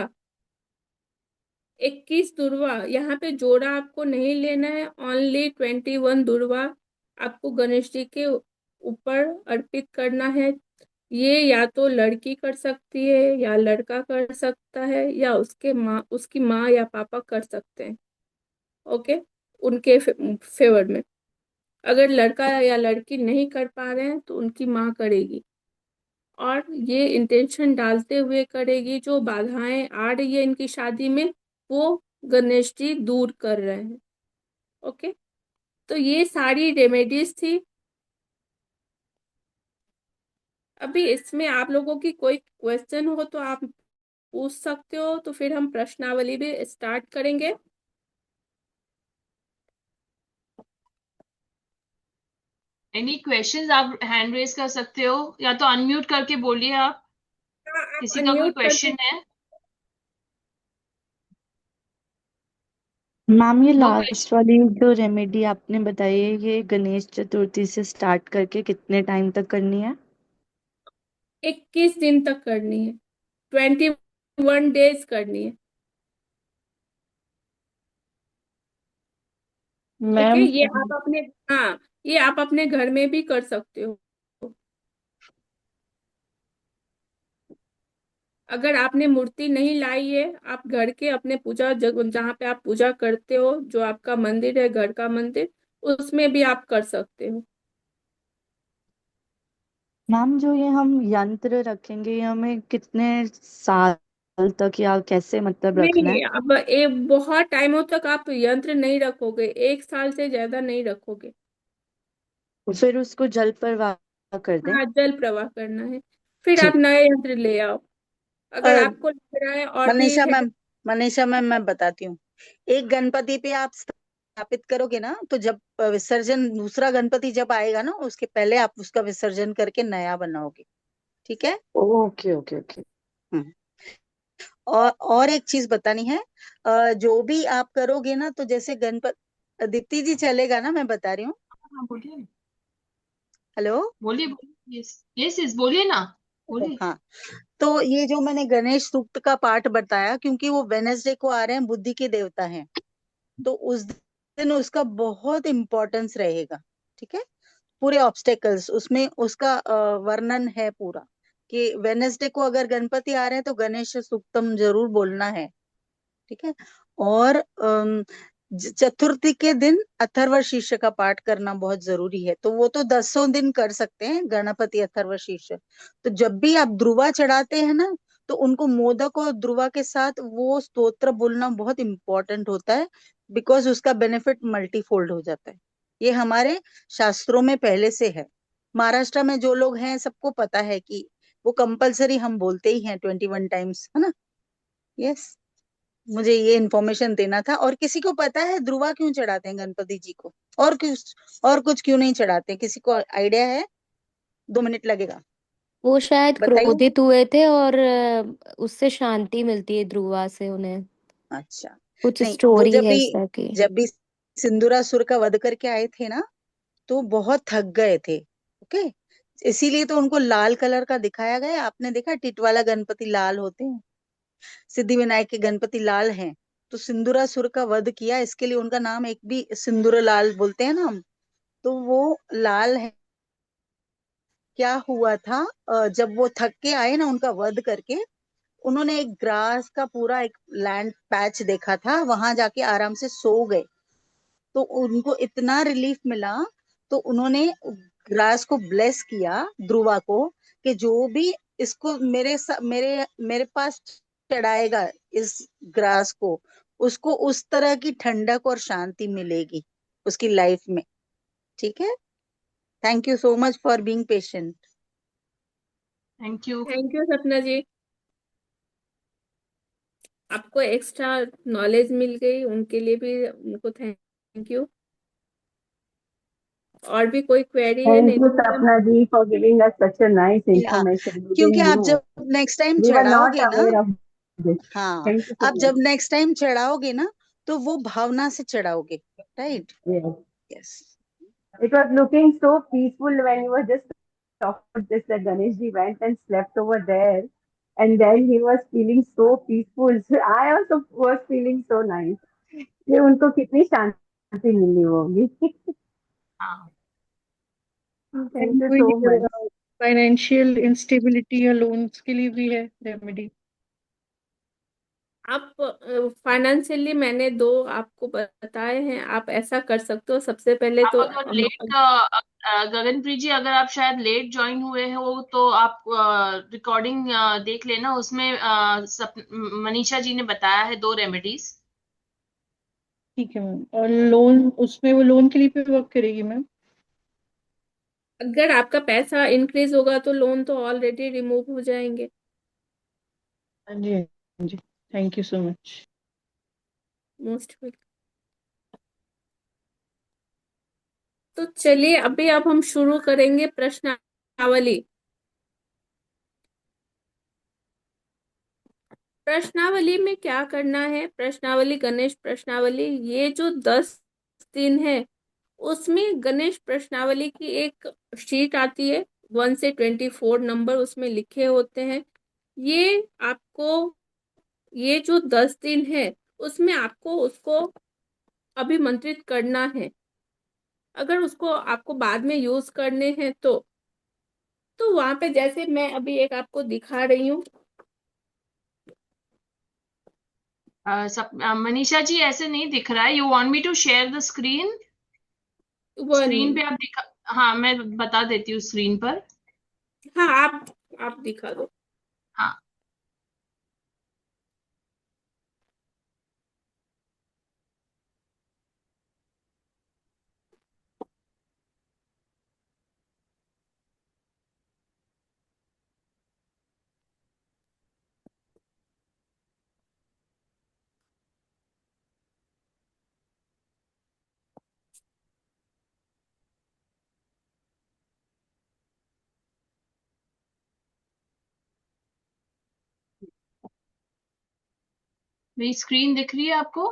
21 दुर्वा, यहाँ पे जोड़ा आपको नहीं लेना है, ओनली 21 दुर्वा आपको गणेश जी के ऊपर अर्पित करना है। ये या तो लड़की कर सकती है या लड़का कर सकता है या उसकी माँ या पापा कर सकते हैं। ओके। उनके फेवर में। अगर लड़का या लड़की नहीं कर पा रहे हैं तो उनकी माँ करेगी और ये इंटेंशन डालते हुए करेगी जो बाधाएं आ रही है इनकी शादी में वो गणेश जी दूर कर रहे हैं। ओके। तो ये सारी रेमेडीज थी। अभी इसमें आप लोगों की कोई क्वेश्चन हो तो आप पूछ सकते हो, तो फिर हम प्रश्नावली भी स्टार्ट करेंगे। एनी क्वेश्चंस आप हैंड रेज कर सकते हो या तो अनम्यूट करके बोलिए आप। हाँ, आप किसी का कोई अनम्यूट करके। क्वेश्चन है? मैम ये नो लास्ट क्वेश्चन। वाली जो रेमेडी आपने बताई है ये गणेश चतुर्थी से स्टार्ट करके कितने टाइम तक करनी है? 21 दिन तक करनी है, 21 डेज करनी है। ओके। मैम ये आप अपने, हाँ, ये आप अपने घर में भी कर सकते हो। अगर आपने मूर्ति नहीं लाई है, आप घर के अपने पूजा जगह जहाँ पे आप पूजा करते हो, जो आपका मंदिर है, घर का मंदिर, उसमें भी आप कर सकते हो। मैम जो ये हम यंत्र रखेंगे ये हमें कितने साल तक या कैसे मतलब रखना नहीं, है? अब एक बहुत टाइमों तक आप यंत्र नहीं रखोगे, 1 साल से ज्यादा नहीं रखोगे। फिर उसको जल प्रवाह कर दें? हाँ, जल प्रवाह करना है। फिर आप ठीक। नए यंत्र ले आओ। अगर अ, आपको लग रहा है और भी मनीषा है। मैम, मनीषा मैम मैं बताती हूँ। एक गणपति पे आप स्थापित करोगे ना, तो जब विसर्जन दूसरा गणपति जब आएगा ना उसके पहले आप उसका विसर्जन करके नया बनाओगे। ठीक है। Okay okay okay. हम्म। और एक चीज बतानी है। जो भी आप करोगे ना तो जैसे गणपति, दीप्ति जी चलेगा ना, मैं बता रही हूँ। हाँ बोलिए। हेलो। बोलिए बोलिए, यस यस यस, बोलिए ना, बोलिए। हाँ, तो ये जो मैंने गणेश सूक्त का पाठ बताया, क्योंकि वो वेनेसडे को आ रहे हैं, बुद्धि के देवता हैं, तो उस दिन उसका बहुत इम्पोर्टेंस रहेगा। ठीक है। पूरे ऑब्स्टेकल्स उसमें उसका वर्णन है पूरा, कि वेनेसडे को अगर गणपति आ रहे हैं तो गणेश सूक्तम जरूर बोलना है। ठीक है। और चतुर्थी के दिन अथर्व शीर्ष का पाठ करना बहुत जरूरी है। तो वो तो 10 दिन कर सकते हैं गणपति अथर्व शीर्ष। तो जब भी आप ध्रुवा चढ़ाते हैं ना, तो उनको मोदक और ध्रुवा के साथ वो स्तोत्र बोलना बहुत इंपॉर्टेंट होता है, बिकॉज उसका बेनिफिट मल्टीफोल्ड हो जाता है। ये हमारे शास्त्रों में पहले से है। महाराष्ट्र में जो लोग हैं सबको पता है कि वो कंपलसरी हम बोलते ही हैं 21 टाइम्स, है ना। यस, मुझे ये इन्फॉर्मेशन देना था। और किसी को पता है ध्रुवा क्यों चढ़ाते हैं गणपति जी को? और कुछ क्यों नहीं चढ़ाते? किसी को आइडिया है? 2 मिनट लगेगा, वो शायद बताइए। क्रोधित हुए थे और उससे शांति मिलती है ध्रुवा से उन्हें। अच्छा, कुछ नहीं, वो स्टोरी जब है भी इस तरह की। जब भी सिंदूरासुर का वध करके आए थे ना, तो बहुत थक गए थे। ओके, इसीलिए तो उनको लाल कलर का दिखाया गया। आपने देखा टिटवाला गणपति लाल होते हैं, सिद्धि विनायक के गणपति लाल हैं। तो सिंदूरासुर का वध किया, इसके लिए उनका नाम एक भी सिंदूर लाल बोलते हैं ना हम, तो वो लाल है। क्या हुआ था, जब वो थक के आए ना उनका वध करके, उन्होंने एक ग्रास का पूरा एक लैंड पैच देखा था, वहां जाके आराम से सो गए। तो उनको इतना रिलीफ मिला, तो उन्होंने ग्रास को ब्लेस किया, ध्रुवा को, कि जो भी इसको मेरे मेरे पास चढ़ाएगा इस ग्रास को, उसको उस तरह की ठंडक और शांति मिलेगी उसकी लाइफ में। ठीक है, thank you so much for being patient. Thank you. Thank you सपना जी, आपको एक्स्ट्रा नॉलेज मिल गई, उनके लिए भी उनको थैंक यू। और भी कोई क्वेरी है? Thank नहीं you, तो मैं Sapna ji, for giving us such a nice या, information. We क्योंकि didn't आप know. जब next time We were not चढ़ाओगे ना, aware of this. हाँ, Thank you so आप much. जब नेक्स्ट टाइम चढ़ाओगे ना, तो वो भावना से चढ़ाओगे, right. Yes. Yes. It was looking so peaceful when you were just talking about this, that Ganesh ji went and slept over there. And then he was feeling so peaceful. So I also was feeling so nice. कि उनको कितनी शांति मिली होगी. हाँ, Thank you कोई so much. Financial instability या loans के लिए भी है रेमेडी? आप फाइनेंशियली मैंने 2 आपको बताए हैं, आप ऐसा कर सकते हो। सबसे पहले आप तो अगर लेट, गगनप्रीत जी अगर आप शायद लेट ज्वाइन हुए हो तो आप रिकॉर्डिंग देख लेना, उसमें मनीषा जी ने बताया है 2 रेमेडीज। ठीक है मैम। और लोन, उसमें वो लोन के लिए भी वर्क करेगी मैम? अगर आपका पैसा इंक्रीज होगा तो लोन तो ऑलरेडी रिमूव हो जाएंगे। हाँ जी, हाँ जी, thank you so much. Most welcome. तो चलिए अभी अब हम शुरू करेंगे प्रश्नावली। प्रश्नावली में क्या करना है? प्रश्नावली, गणेश प्रश्नावली, ये जो 10 दिन है उसमें गणेश प्रश्नावली की एक शीट आती है, 1 से 24 नंबर उसमें लिखे होते हैं। ये आपको, ये जो 10 दिन है उसमें आपको उसको अभिमंत्रित करना है। अगर उसको आपको बाद में यूज करने हैं तो वहां पे जैसे मैं अभी एक आपको दिखा रही हूँ। मनीषा जी ऐसे नहीं दिख रहा है। You want me to share the screen? One screen पे मिनट। आप दिखा, हाँ मैं बता देती हूँ स्क्रीन पर। हाँ, आप दिखा दो। हाँ, मेरी स्क्रीन दिख रही है आपको?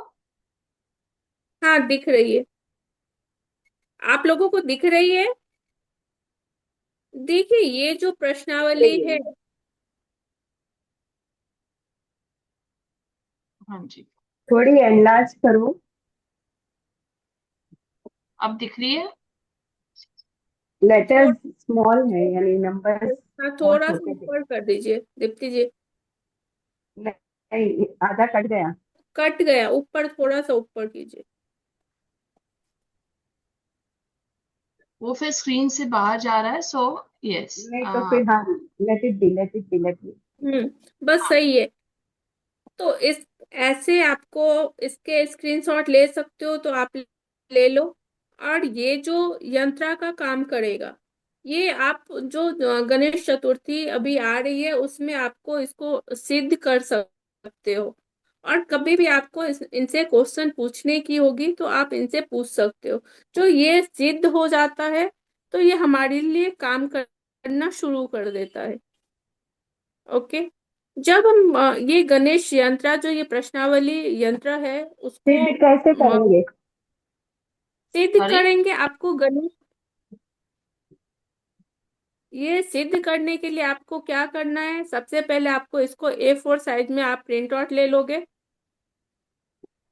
हाँ, दिख रही है। आप लोगों को दिख रही है? देखिए ये जो प्रश्नावली है, हाँ जी, थोड़ी एनलार्ज करो. अब दिख रही है? लेटर्स स्मॉल है, यानी नंबर्स हाँ, बहुत थोड़ा सा छोटे थे. ऊपर कर दीजिए दीप्ति जी। नहीं, आधा कट गया. कट गया, ऊपर थोड़ा सा ऊपर कीजिए। वो फिर स्क्रीन से बाहर जा रहा है, सो यस। नहीं तो फिर हाँ, लेट इट बी. बस सही है। तो इस ऐसे आपको इसके स्क्रीनशॉट ले सकते हो तो आप ले लो। और ये जो यंत्रा का काम करेगा, ये आप जो गणेश चतुर्थी अभी आ रही है उसमें आपको इसको सिद्ध कर सकते हो। और कभी भी आपको इनसे क्वेश्चन पूछने की होगी तो आप इनसे पूछ सकते हो। जो ये सिद्ध हो जाता है तो ये हमारे लिए काम करना शुरू कर देता है। ओके। जब हम ये गणेश यंत्र जो ये प्रश्नावली यंत्र है उसको सिद्ध कैसे करेंगे? सिद्ध सॉरी। करेंगे, आपको गणेश ये सिद्ध करने के लिए आपको क्या करना है, सबसे पहले आपको इसको A4 साइज में आप प्रिंट आउट ले लोगे।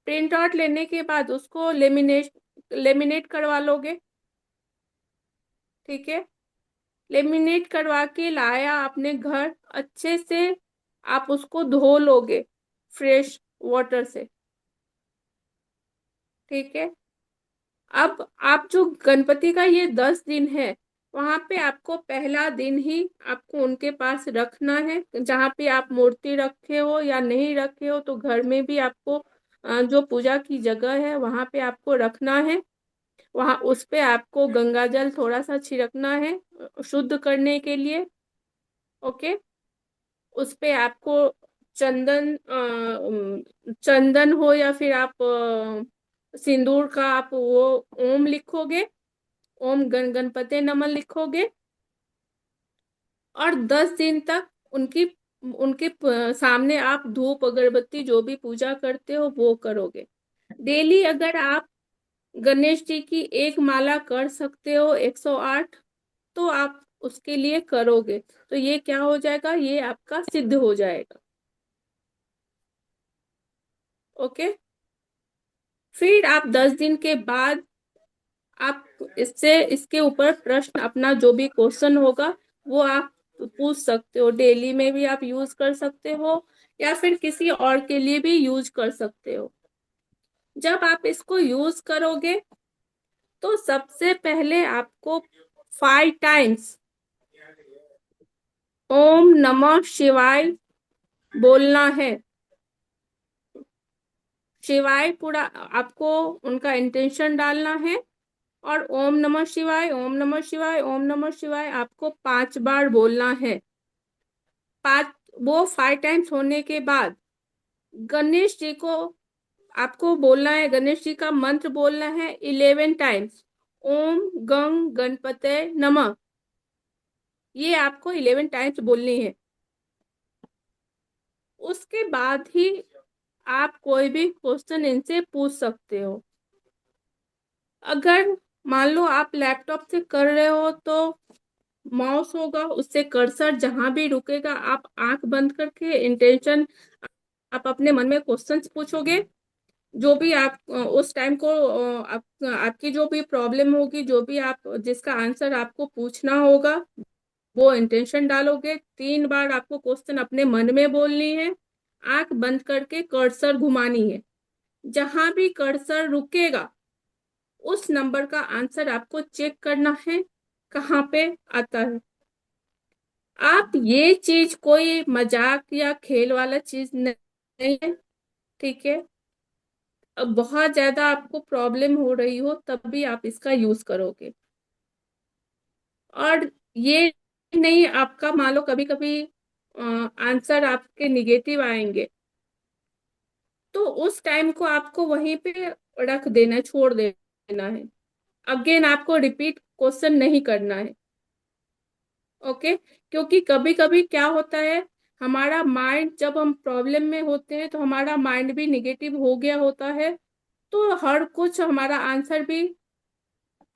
प्रिंट आउट लेने के बाद उसको लेमिनेट करवा लोगे। ठीक है। लेमिनेट करवा के लाया आपने घर, अच्छे से आप उसको धो लोगे फ्रेश वाटर से। ठीक है। अब आप जो गणपति का ये 10 दिन है, वहां पे आपको पहला दिन ही आपको उनके पास रखना है। जहाँ पे आप मूर्ति रखे हो या नहीं रखे हो तो घर में भी आपको जो पूजा की जगह है वहां पे आपको रखना है। वहां उस पे आपको गंगा जल थोड़ा सा छिड़कना है शुद्ध करने के लिए। ओके। उस पे आपको चंदन हो या फिर आप सिंदूर का आप वो ओम लिखोगे, ओम गणपते नमः लिखोगे। और 10 दिन तक उनकी उनके सामने आप धूप अगरबत्ती जो भी पूजा करते हो वो करोगे। डेली अगर आप गणेश जी की एक माला कर सकते हो 108, तो आप उसके लिए करोगे। तो ये क्या हो जाएगा, ये आपका सिद्ध हो जाएगा। ओके। फिर आप 10 दिन के बाद आप इससे इसके ऊपर प्रश्न अपना जो भी क्वेश्चन होगा वो आप पूछ सकते हो। डेली में भी आप यूज कर सकते हो या फिर किसी और के लिए भी यूज कर सकते हो। जब आप इसको यूज करोगे तो सबसे पहले आपको 5 टाइम्स ओम नमः शिवाय बोलना है। शिवाय पूरा आपको उनका इंटेंशन डालना है। और ओम नमः शिवाय, ओम नमः शिवाय, ओम नमः शिवाय आपको 5 बार बोलना है। 5 वो 5 टाइम्स होने के बाद गणेश जी को आपको बोलना है, गणेश जी का मंत्र बोलना है 11 टाइम्स। ओम गंग गणपते नमः, ये आपको 11 टाइम्स बोलनी है। उसके बाद ही आप कोई भी क्वेश्चन इनसे पूछ सकते हो। अगर मान लो आप लैपटॉप से कर रहे हो तो माउस होगा, उससे कर्सर जहां भी रुकेगा आप आंख बंद करके इंटेंशन आप अपने मन में क्वेश्चंस पूछोगे। जो भी आप उस टाइम को आपकी जो भी प्रॉब्लम होगी, जो भी आप जिसका आंसर आपको पूछना होगा वो इंटेंशन डालोगे। 3 बार आपको क्वेश्चन अपने मन में बोलनी है, आंख बंद करके कर्सर घुमानी है। जहां भी कर्सर रुकेगा उस नंबर का आंसर आपको चेक करना है कहाँ पे आता है। आप ये चीज कोई मजाक या खेल वाला चीज नहीं है। ठीक है। अब बहुत ज्यादा आपको प्रॉब्लम हो रही हो तब भी आप इसका यूज करोगे। और ये नहीं, आपका मान लो कभी कभी आंसर आपके निगेटिव आएंगे तो उस टाइम को आपको वहीं पे रख देना है, छोड़ देना है। अगेन आपको रिपीट क्वेश्चन नहीं करना है। ओके। क्योंकि कभी कभी क्या होता है, हमारा माइंड जब हम प्रॉब्लम में होते हैं तो हमारा माइंड भी निगेटिव हो गया होता है। तो हर कुछ हमारा आंसर भी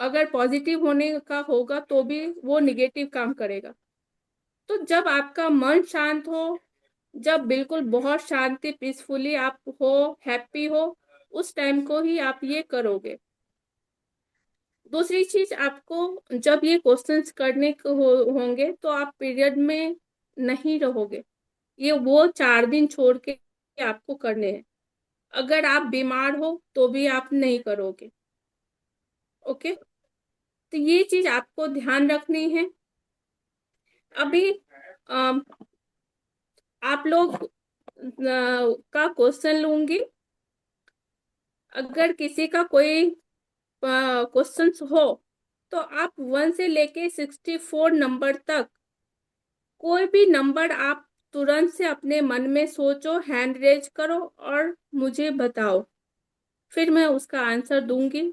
अगर पॉजिटिव होने का होगा तो भी वो निगेटिव काम करेगा। तो जब आपका मन शांत हो, जब बिल्कुल बहुत शांति पीसफुली आप हो, हैप्पी हो, उस टाइम को ही आप ये करोगे। दूसरी चीज, आपको जब ये क्वेश्चंस करने को होंगे तो आप पीरियड में नहीं रहोगे। ये वो 4 दिन छोड़ के आपको करने हैं। अगर आप बीमार हो तो भी आप नहीं करोगे। ओके। तो ये चीज आपको ध्यान रखनी है। अभी आप लोग का क्वेश्चन लूंगी। अगर किसी का कोई क्वेश्चन हो तो आप 1 से लेके 64 नंबर तक कोई भी नंबर आप तुरंत से अपने मन में सोचो, हैंड रेज करो और मुझे बताओ। फिर मैं उसका आंसर दूंगी।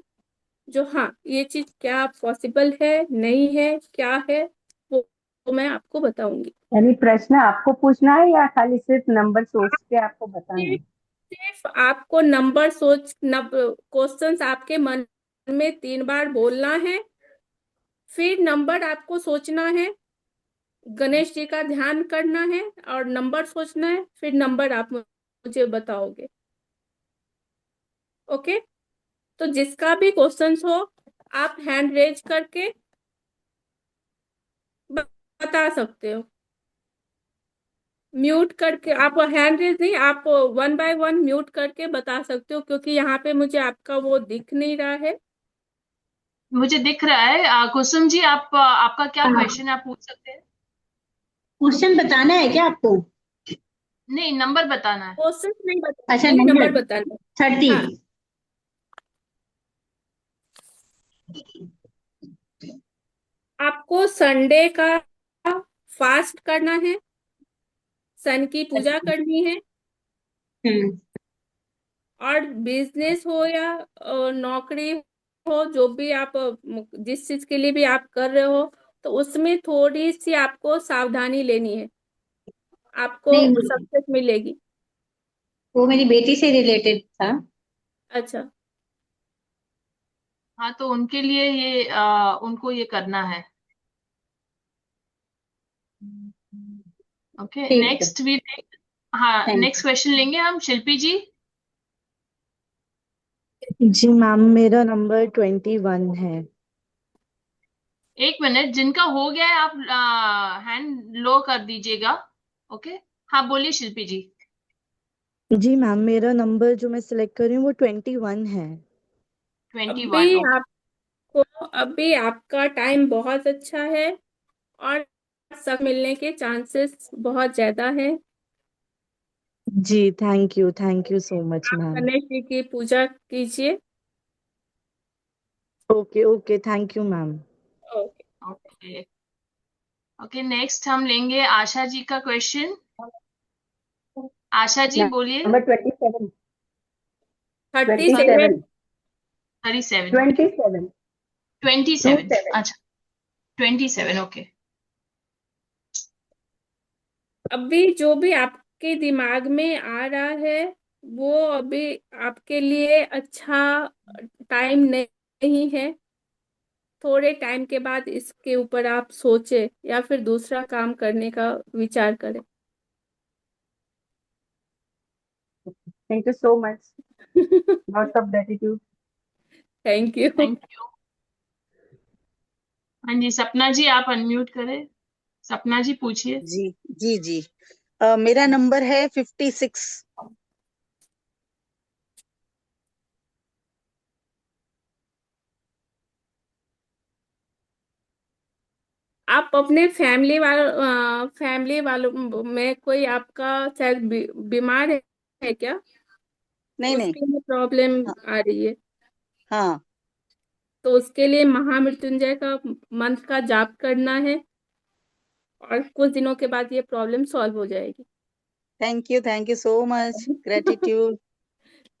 जो हाँ, ये चीज क्या पॉसिबल है, नहीं है, क्या है, वो मैं आपको बताऊंगी। यानी प्रश्न आपको पूछना है या खाली सिर्फ नंबर सोच के आपको बताना है? सिर्फ आपको नंबर सोच क्वेश्चंस आपके मन में 3 बार बोलना है। फिर नंबर आपको सोचना है, गणेश जी का ध्यान करना है और नंबर सोचना है। फिर नंबर आप मुझे बताओगे। ओके। तो जिसका भी क्वेश्चंस हो आप हैंड रेज करके बता सकते हो। म्यूट करके आप हैंड रेज नहीं, आप 1 बाय 1 म्यूट करके बता सकते हो, क्योंकि यहाँ पे मुझे आपका वो दिख नहीं रहा है। मुझे दिख रहा है। कुसुम जी, आप आपका क्या क्वेश्चन है, आप पूछ सकते हैं। क्वेश्चन बताना है क्या आपको? नहीं, नंबर बताना है। क्वेश्चन नहीं अच्छा, बताएंगे, नंबर नंबर बताना है। 30। हाँ। आपको संडे का फास्ट करना है, सन की पूजा करनी है, हम्म। और बिजनेस हो या नौकरी हो, जो भी आप जिस चीज के लिए भी आप कर रहे हो, तो उसमें थोड़ी सी आपको सावधानी लेनी है, आपको नहीं, सक्सेस मिलेगी। वो मेरी बेटी से रिलेटेड था। अच्छा। हाँ, तो उनके लिए ये उनको ये करना है। ओके, ठीक है, नेक्स्ट वी। हाँ, थैंक नेक्स्ट क्वेश्चन लेंगे हम, शिल्पी जी। जी मैम, मेरा नंबर 21 है। एक मिनट, जिनका हो गया है आप हैंड लो कर दीजिएगा। ओके। हाँ, बोलिए शिल्पी जी। जी मैम, मेरा नंबर जो मैं सिलेक्ट कर रही हूँ वो 21 है। 21, अभी ओके। आपको अभी आपका टाइम बहुत अच्छा है और सब मिलने के चांसेस बहुत ज्यादा है। जी, थैंक यू सो मच आप मैम। गणेश जी की पूजा कीजिए। Okay okay, thank you ma'am. Okay. Okay. Okay, next हम लेंगे आशा जी का क्वेश्चन। आशा जी, बोलिए। नंबर 27। 37। 27। 37, ओके। 27। 27, 27। अच्छा। 27, ओके। अभी जो भी आपके दिमाग में आ रहा है वो अभी आपके लिए अच्छा टाइम नहीं है। थोड़े टाइम के बाद इसके ऊपर आप सोचे या फिर दूसरा काम करने का विचार करें। Thank you so much. Lots of gratitude. Thank you. Thank you. हाँ जी, सपना जी, आप अनम्यूट करें। सपना जी, पूछिए। जी जी जी। मेरा नंबर है 56। आप अपने फैमिली वालों में कोई आपका शायद बीमार है क्या? नहीं नहीं। उसके लिए प्रॉब्लम हाँ आ रही है, हाँ। तो उसके लिए महामृत्युंजय का मंत्र का जाप करना है और कुछ दिनों के बाद ये प्रॉब्लम सॉल्व हो जाएगी। Thank you so much, gratitude.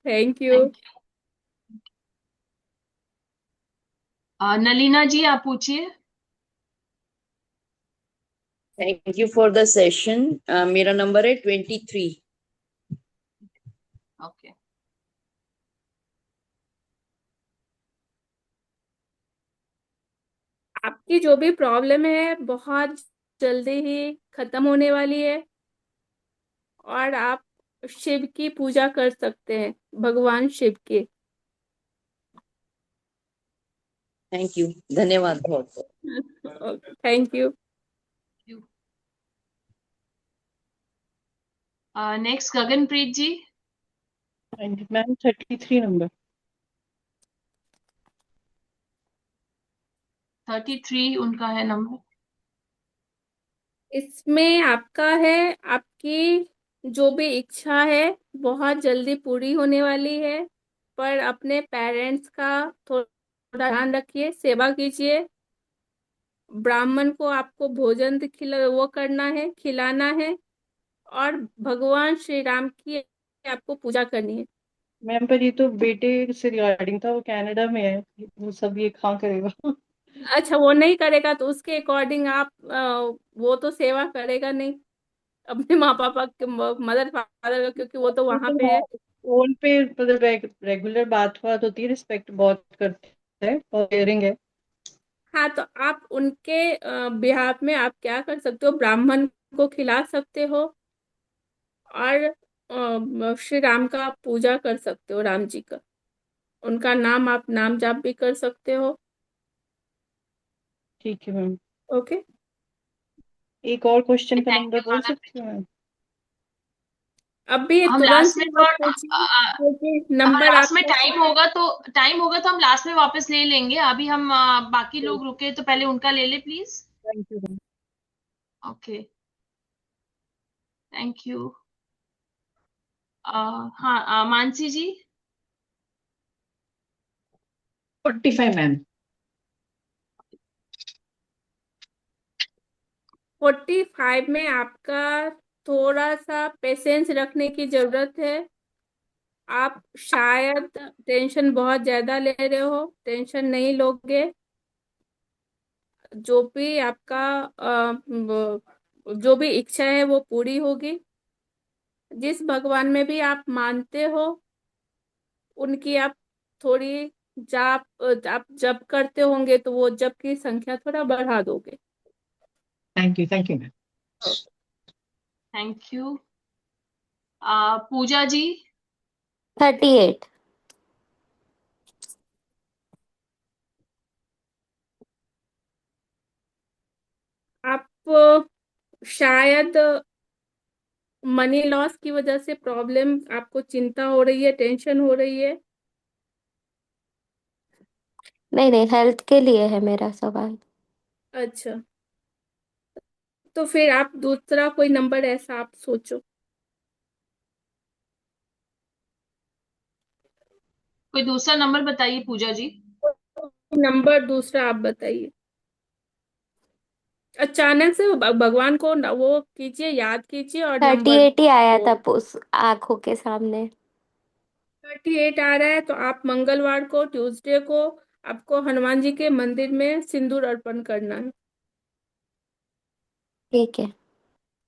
Thank you. Thank you. Nalina ji, आप पूछिए। Thank you for the session. मेरा नंबर है 23। ओके। आपकी जो भी प्रॉब्लम है बहुत जल्दी ही खत्म होने वाली है और आप शिव की पूजा कर सकते हैं, भगवान शिव की। थैंक यू, धन्यवाद बहुत। Thank you. Next Gaganpreet ji. Ma'am 33 number. 33 उनका है नंबर। इसमें आपका है, आप आपकी जो भी इच्छा है बहुत जल्दी पूरी होने वाली है, पर अपने पेरेंट्स का थोड़ा ध्यान रखिए, सेवा कीजिए। ब्राह्मण को आपको भोजन वो करना है, खिलाना है, और भगवान श्री राम की आपको पूजा करनी है। मैम पर ये तो बेटे से रिगार्डिंग था, वो कनाडा में है, वो सब ये कहाँ करेगा? अच्छा, वो नहीं करेगा तो उसके अकॉर्डिंग आप वो तो सेवा करेगा नहीं अपने माँ पापा के, मदर फादर का, क्योंकि वो तो वहां पे है। फोन पे मतलब रेगुलर बात बात होती है, रिस्पेक्ट बहुत करते हैं और केयरिंग है। हाँ, तो आप उनके बिहाफ में आप क्या कर सकते हो, ब्राह्मण को खिला सकते हो, और श्री राम का आप पूजा कर सकते हो, राम जी का, उनका नाम आप नाम जाप भी कर सकते हो। ठीक है मैम। ओके। एक और क्वेश्चन का थैंक नंबर यू बोल मैडम। सकती हूँ मैम? अभी हम तुरंत लास्ट से में मत थोड़ा पूछिए, क्योंकि हाँ, नंबर लास्ट में आपका। टाइम होगा तो हम लास्ट में वापस ले लेंगे। अभी हम बाकी लोग रुके तो पहले उनका ले ले please. Thank you ma'am. Okay, thank you. हाँ, मानसी जी। 45 मैम। 45 में आपका थोड़ा सा पेशेंस रखने की जरूरत है। आप शायद टेंशन बहुत ज्यादा ले रहे हो, टेंशन नहीं लोगे। जो भी आपका जो भी इच्छा है वो पूरी होगी। जिस भगवान में भी आप मानते हो, उनकी आप थोड़ी जाप आप जप करते होंगे तो वो जप की संख्या थोड़ा बढ़ा दोगे। Thank you ma'am. Thank you. Pooja ji. 38। आप शायद मनी लॉस की वजह से प्रॉब्लम, आपको चिंता हो रही है, टेंशन हो रही है। नहीं नहीं, हेल्थ के लिए है मेरा सवाल। अच्छा, तो फिर आप दूसरा कोई नंबर ऐसा आप सोचो। कोई दूसरा नंबर बताइए पूजा जी। नंबर दूसरा आप बताइए। अचानक से भगवान को वो कीजिए, याद कीजिए, और थर्टी नंबर एट ही आया था बोल। उस आंखों के सामने। 38 आ रहा है, तो आप मंगलवार को, ट्यूसडे को, आपको हनुमान जी के मंदिर में सिंदूर अर्पण करना है। ठीक है।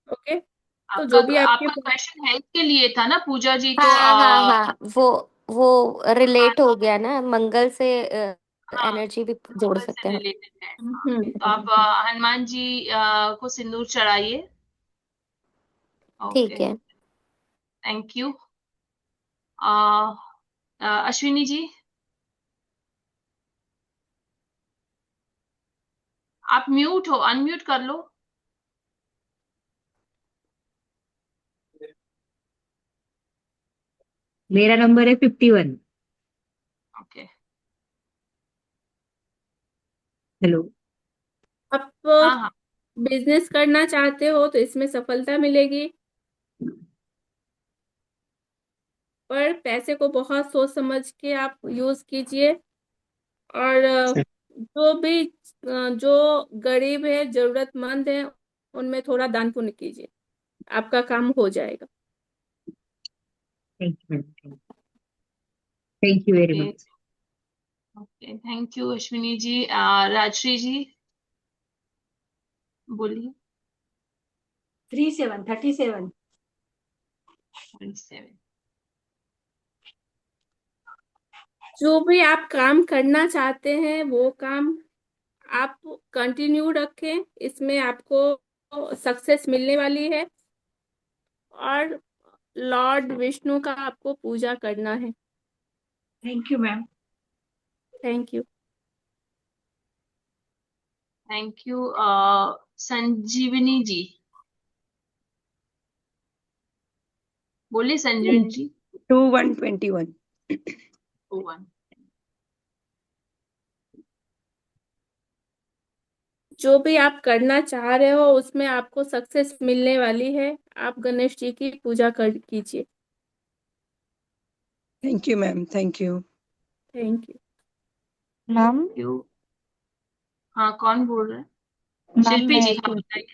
ओके। तो आपका जो भी आपके आपका क्वेश्चन हेल्थ के लिए था ना पूजा जी, तो हाँ हाँ हाँ, वो रिलेट हो गया ना, मंगल से हाँ, एनर्जी भी जोड़ मंगल से सकते हैं। रिलेटेड है। हाँ, तो आप हम्म। हनुमान जी को सिंदूर चढ़ाइए। ओके, ठीक है। Thank you. अश्विनी जी, आप म्यूट हो, अनम्यूट कर लो। मेरा नंबर है 51। ओके। हेलो। आप हाँ हाँ। बिजनेस करना चाहते हो तो इसमें सफलता मिलेगी, पर पैसे को बहुत सोच समझ के आप यूज कीजिए। और जो भी जो गरीब है, जरूरतमंद है, उनमें थोड़ा दान पुण्य कीजिए, आपका काम हो जाएगा। Thank you ma'am. Thank you very okay. Much. Okay, thank you Ashwini ji. Rajshree ji बोलिए। 37। 37। जो भी आप काम करना चाहते हैं वो काम आप कंटिन्यू रखें, इसमें आपको सक्सेस मिलने वाली है, और लॉर्ड विष्णु का आपको पूजा करना है। Thank you ma'am. Thank you. Thank you. Sanjeevani ji बोलिए, संजीवनी जी। 2121। 21। जो भी आप करना चाह रहे हो उसमें आपको सक्सेस मिलने वाली है। आप गणेश जी की पूजा कर कीजिए। Thank you ma'am, thank you. Thank you. Ma'am. You. हाँ, कौन बोल रहा है? मैम शिल्पी जी, मैं हाँ पूछ बताइए।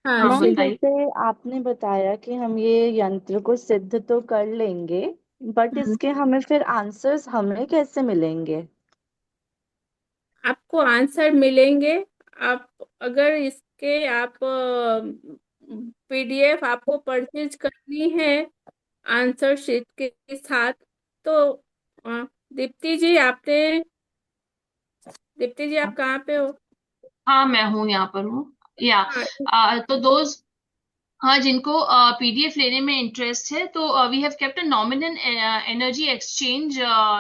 हाँ हाँ मैम, शिल्पी। बताइए। जैसे आपने बताया कि हम ये यंत्र को सिद्ध तो कर लेंगे, बट हम्म, इसके हमें फिर आंसर्स हमें कैसे मिलेंगे? आपको आंसर मिलेंगे। आप अगर इसके आप पीडीएफ आपको परचेज करनी है आंसर शीट के साथ, तो अ, दीप्ति जी आपने दीप्ति जी आप कहाँ पे हो? हाँ, मैं हूँ, यहाँ पर हूँ। या हाँ तो दोस्त, हाँ, जिनको पीडीएफ लेने में इंटरेस्ट है, तो we have kept a nominal energy exchange,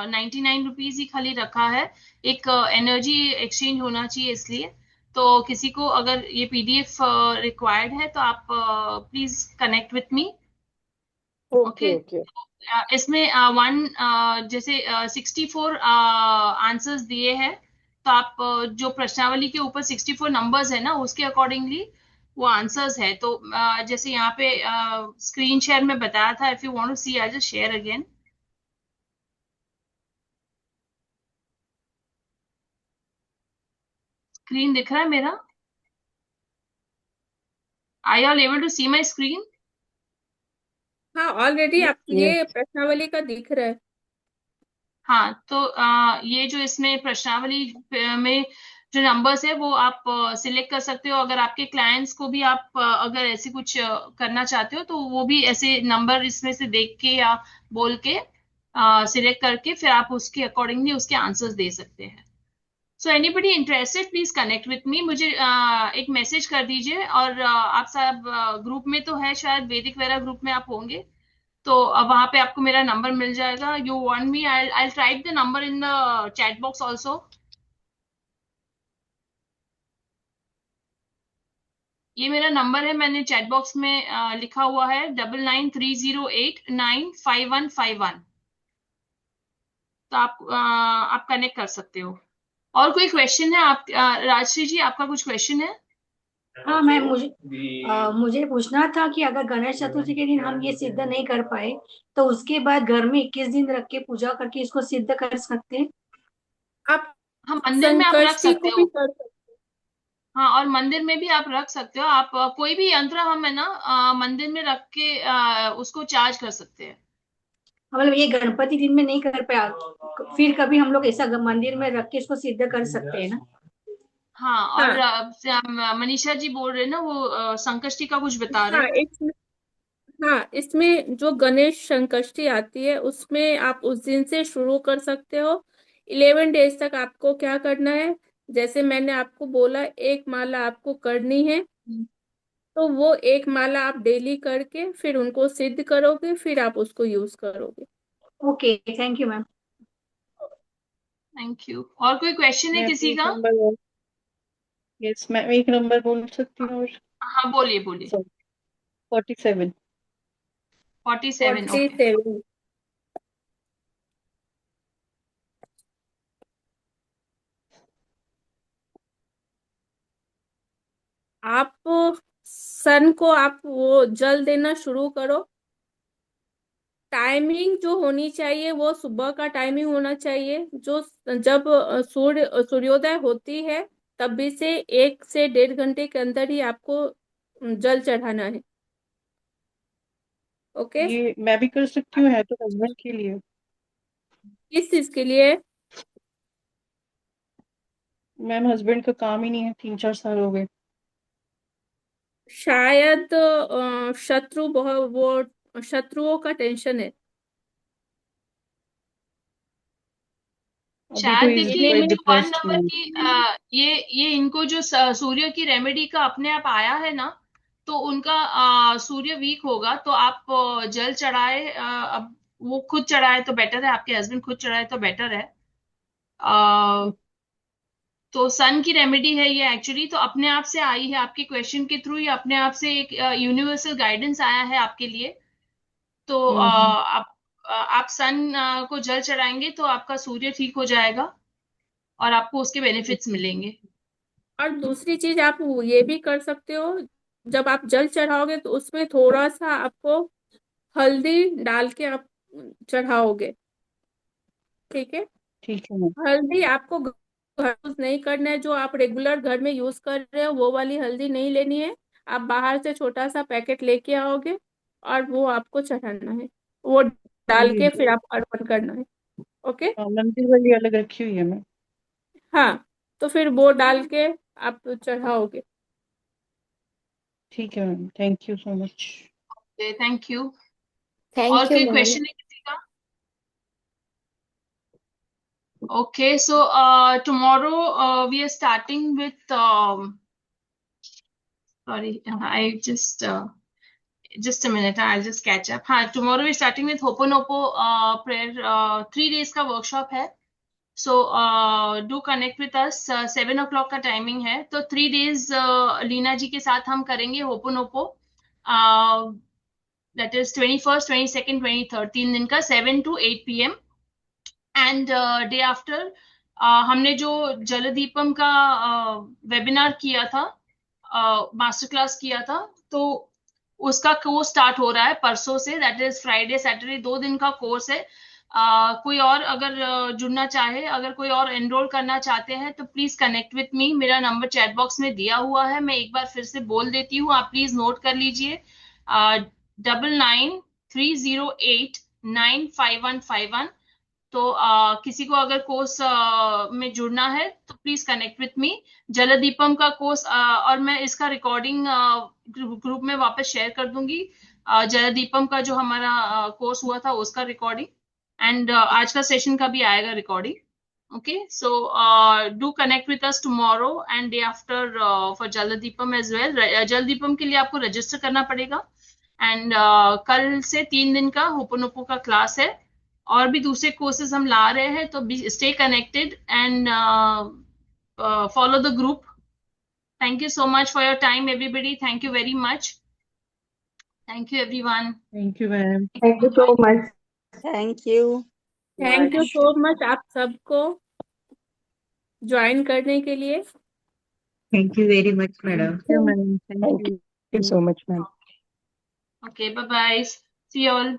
99 rupees ही खाली रखा है। एक एनर्जी एक्सचेंज होना चाहिए, इसलिए तो किसी को अगर ये पीडीएफ रिक्वायर्ड है तो आप please connect with me. Okay okay. Okay. इसमें जैसे 64 आंसर्स दिए हैं, तो आप जो प्रश्नावली के ऊपर 64 नंबर्स है ना, उसके अकॉर्डिंगली वो आंसर्स है। तो जैसे यहाँ पे स्क्रीन शेयर में बताया था, if you want to see I just share again. Screen दिख रहा है मेरा? I all able to see my screen? हाँ ऑलरेडी आप ये यस। प्रश्नावली का दिख रहा है। हाँ, तो ये जो इसमें प्रश्नावली में जो नंबर्स है वो आप सिलेक्ट कर सकते हो। अगर आपके क्लाइंट्स को भी आप अगर ऐसे कुछ करना चाहते हो, तो वो भी ऐसे नंबर इसमें से देख के या बोल के सिलेक्ट करके फिर आप उसके अकॉर्डिंगली उसके आंसर्स दे सकते हैं। So anybody interested please connect with me. मुझे एक मैसेज कर दीजिए। और आप सब ग्रुप में तो है, शायद वैदिक वेरा ग्रुप में आप होंगे, तो अब वहां पे आपको मेरा नंबर मिल जाएगा। You want me, I type the number in the chat box also. ये मेरा नंबर है, मैंने चैट बॉक्स में लिखा हुआ है, 9930895151। तो आप कनेक्ट कर सकते हो। और कोई क्वेश्चन है आप, राजश्री जी, आपका कुछ क्वेश्चन है? हाँ मैम, मुझे पूछना था कि अगर गणेश चतुर्थी के दिन हम ये सिद्ध नहीं कर पाए तो उसके बाद घर में 21 दिन रख के पूजा करके इसको सिद्ध कर सकते हैं। आप हाँ, मंदिर में आप रख संकष्टी सकते को हो। भी कर सकते हाँ, और मंदिर में भी आप रख सकते हो। आप कोई भी यंत्र हम है ना मंदिर में रख के उसको चार्ज कर सकते हैं। मतलब ये गणपति दिन में नहीं कर पाया, फिर कभी हम लोग ऐसा मंदिर में रख के इसको सिद्ध कर सकते हैं ना। हाँ, हो। और हाँ मनीषा जी बोल रहे हैं ना, वो संकष्टी का कुछ बता रहे हाँ हैं। इसमें हाँ इसमें जो गणेश संकष्टी आती है उसमें आप उस दिन से शुरू कर सकते हो। 11 डेज तक आपको क्या करना है, जैसे मैंने आपको बोला एक माला आपको करनी है, तो वो एक माला आप डेली करके फिर उनको सिद्ध करोगे, फिर आप उसको यूज करोगे। Okay, thank you ma'am. Thank you. और कोई क्वेश्चन है मैं किसी भी एक का? नंबर बोल, यस मैं एक नंबर बोल सकती हूँ। हाँ, बोलिए बोलिए। सॉरी, 47। 47, forty okay. सेवन आप सन को आप वो जल देना शुरू करो। टाइमिंग जो होनी चाहिए वो सुबह का टाइमिंग होना चाहिए, जो जब सूर्योदय होती है तभी से 1 से 1.5 घंटे के अंदर ही आपको जल चढ़ाना है। ओके। ये मैं भी कर सकती हूँ, है तो हस्बैंड के लिए। किस चीज के लिए? मैम हस्बैंड का काम ही नहीं है, 3-4 साल हो गए। शायद शत्रु बहुत वो शत्रुओं का टेंशन है। अभी तो शायद इज देखिए, इन्हीं ये में जो वन डिप्रेस्ड नंबर मैम। की ये इनको जो सूर्य की रेमेडी का अपने आप आया है ना, तो उनका सूर्य वीक होगा, तो आप जल चढ़ाए, अब वो खुद चढ़ाए तो बेटर है, आपके हस्बैंड खुद चढ़ाए तो बेटर है। अ, तो सन की रेमेडी है ये एक्चुअली, तो अपने आप से आई है आपके क्वेश्चन के थ्रू, ये अपने आप से एक यूनिवर्सल गाइडेंस आया है आपके लिए। तो हम्म। आप सन को जल चढ़ाएंगे तो आपका सूर्य ठीक हो जाएगा और आपको उसके बेनिफिट्स मिलेंगे। और दूसरी चीज आप ये भी कर सकते हो, जब आप जल चढ़ाओगे तो उसमें थोड़ा सा आपको हल्दी डाल के आप चढ़ाओगे। ठीक है। ठीक है मैम। हल्दी आपको घर यूज नहीं करना है, जो आप रेगुलर घर में यूज कर रहे हो वो वाली हल्दी नहीं लेनी है। आप बाहर से छोटा सा पैकेट लेके आओगे और वो आपको चढ़ाना है, वो डाल ये के फिर आप अर्पण करना है। ओके। मंदिर वाली अलग रखी हुई है मैम। हाँ, तो फिर वो डाल के आप चढ़ाओगे। ठीक है ma'am, thank you so much. Thank you. और थैंक यू कोई मैम। क्वेश्चन है किसी का? Okay, so tomorrow we are starting with sorry, I just a minute, I'll just catch up. हाँ, tomorrow we're starting with Hoponopo prayer, 3 days का workshop है. So do connect with us. 7 o'clock का timing है, तो 3 days Leena जी के साथ हम करेंगे होपोनोपो. That is 21st, 22nd, 23rd, 3 दिन का 7 to 8 PM. And day after हमने जो जलदीपम का वेबिनार किया था, मास्टर क्लास किया था, तो उसका कोर्स स्टार्ट हो रहा है परसों से. दैट इज फ्राइडे सैटरडे, 2 दिन का कोर्स है. कोई और अगर जुड़ना चाहे, अगर कोई और एनरोल करना चाहते हैं तो प्लीज कनेक्ट विथ मी. मेरा नंबर चैट बॉक्स में दिया हुआ है, मैं एक बार फिर से बोल देती हूँ, आप प्लीज नोट कर लीजिए. 9930895151. तो किसी को अगर कोर्स में जुड़ना है तो प्लीज कनेक्ट विथ मी. जलदीपम का कोर्स, और मैं इसका रिकॉर्डिंग ग्रुप में वापस शेयर कर दूंगी. जलदीपम का जो हमारा कोर्स हुआ था उसका रिकॉर्डिंग, एंड आज का सेशन का भी आएगा recording. Okay, so do connect with us tomorrow and day after for Jaldeepam as well. Jaldeepam के लिए आपको रजिस्टर करना पड़ेगा. एंड कल से 3 दिन का होपोनोपो का क्लास है. और भी दूसरे कोर्सेज हम ला रहे हैं, तो stay connected and follow the group. Thank you so much for your time everybody. Thank you very much. Thank you everyone. Thank you ma'am. Thank you so much. Thank you. Thank you so much आप सबको join करने के लिए. Thank you very much, madam. Thank you ma'am, thank Thank you you so much, ma'am. Okay, bye bye, see you all.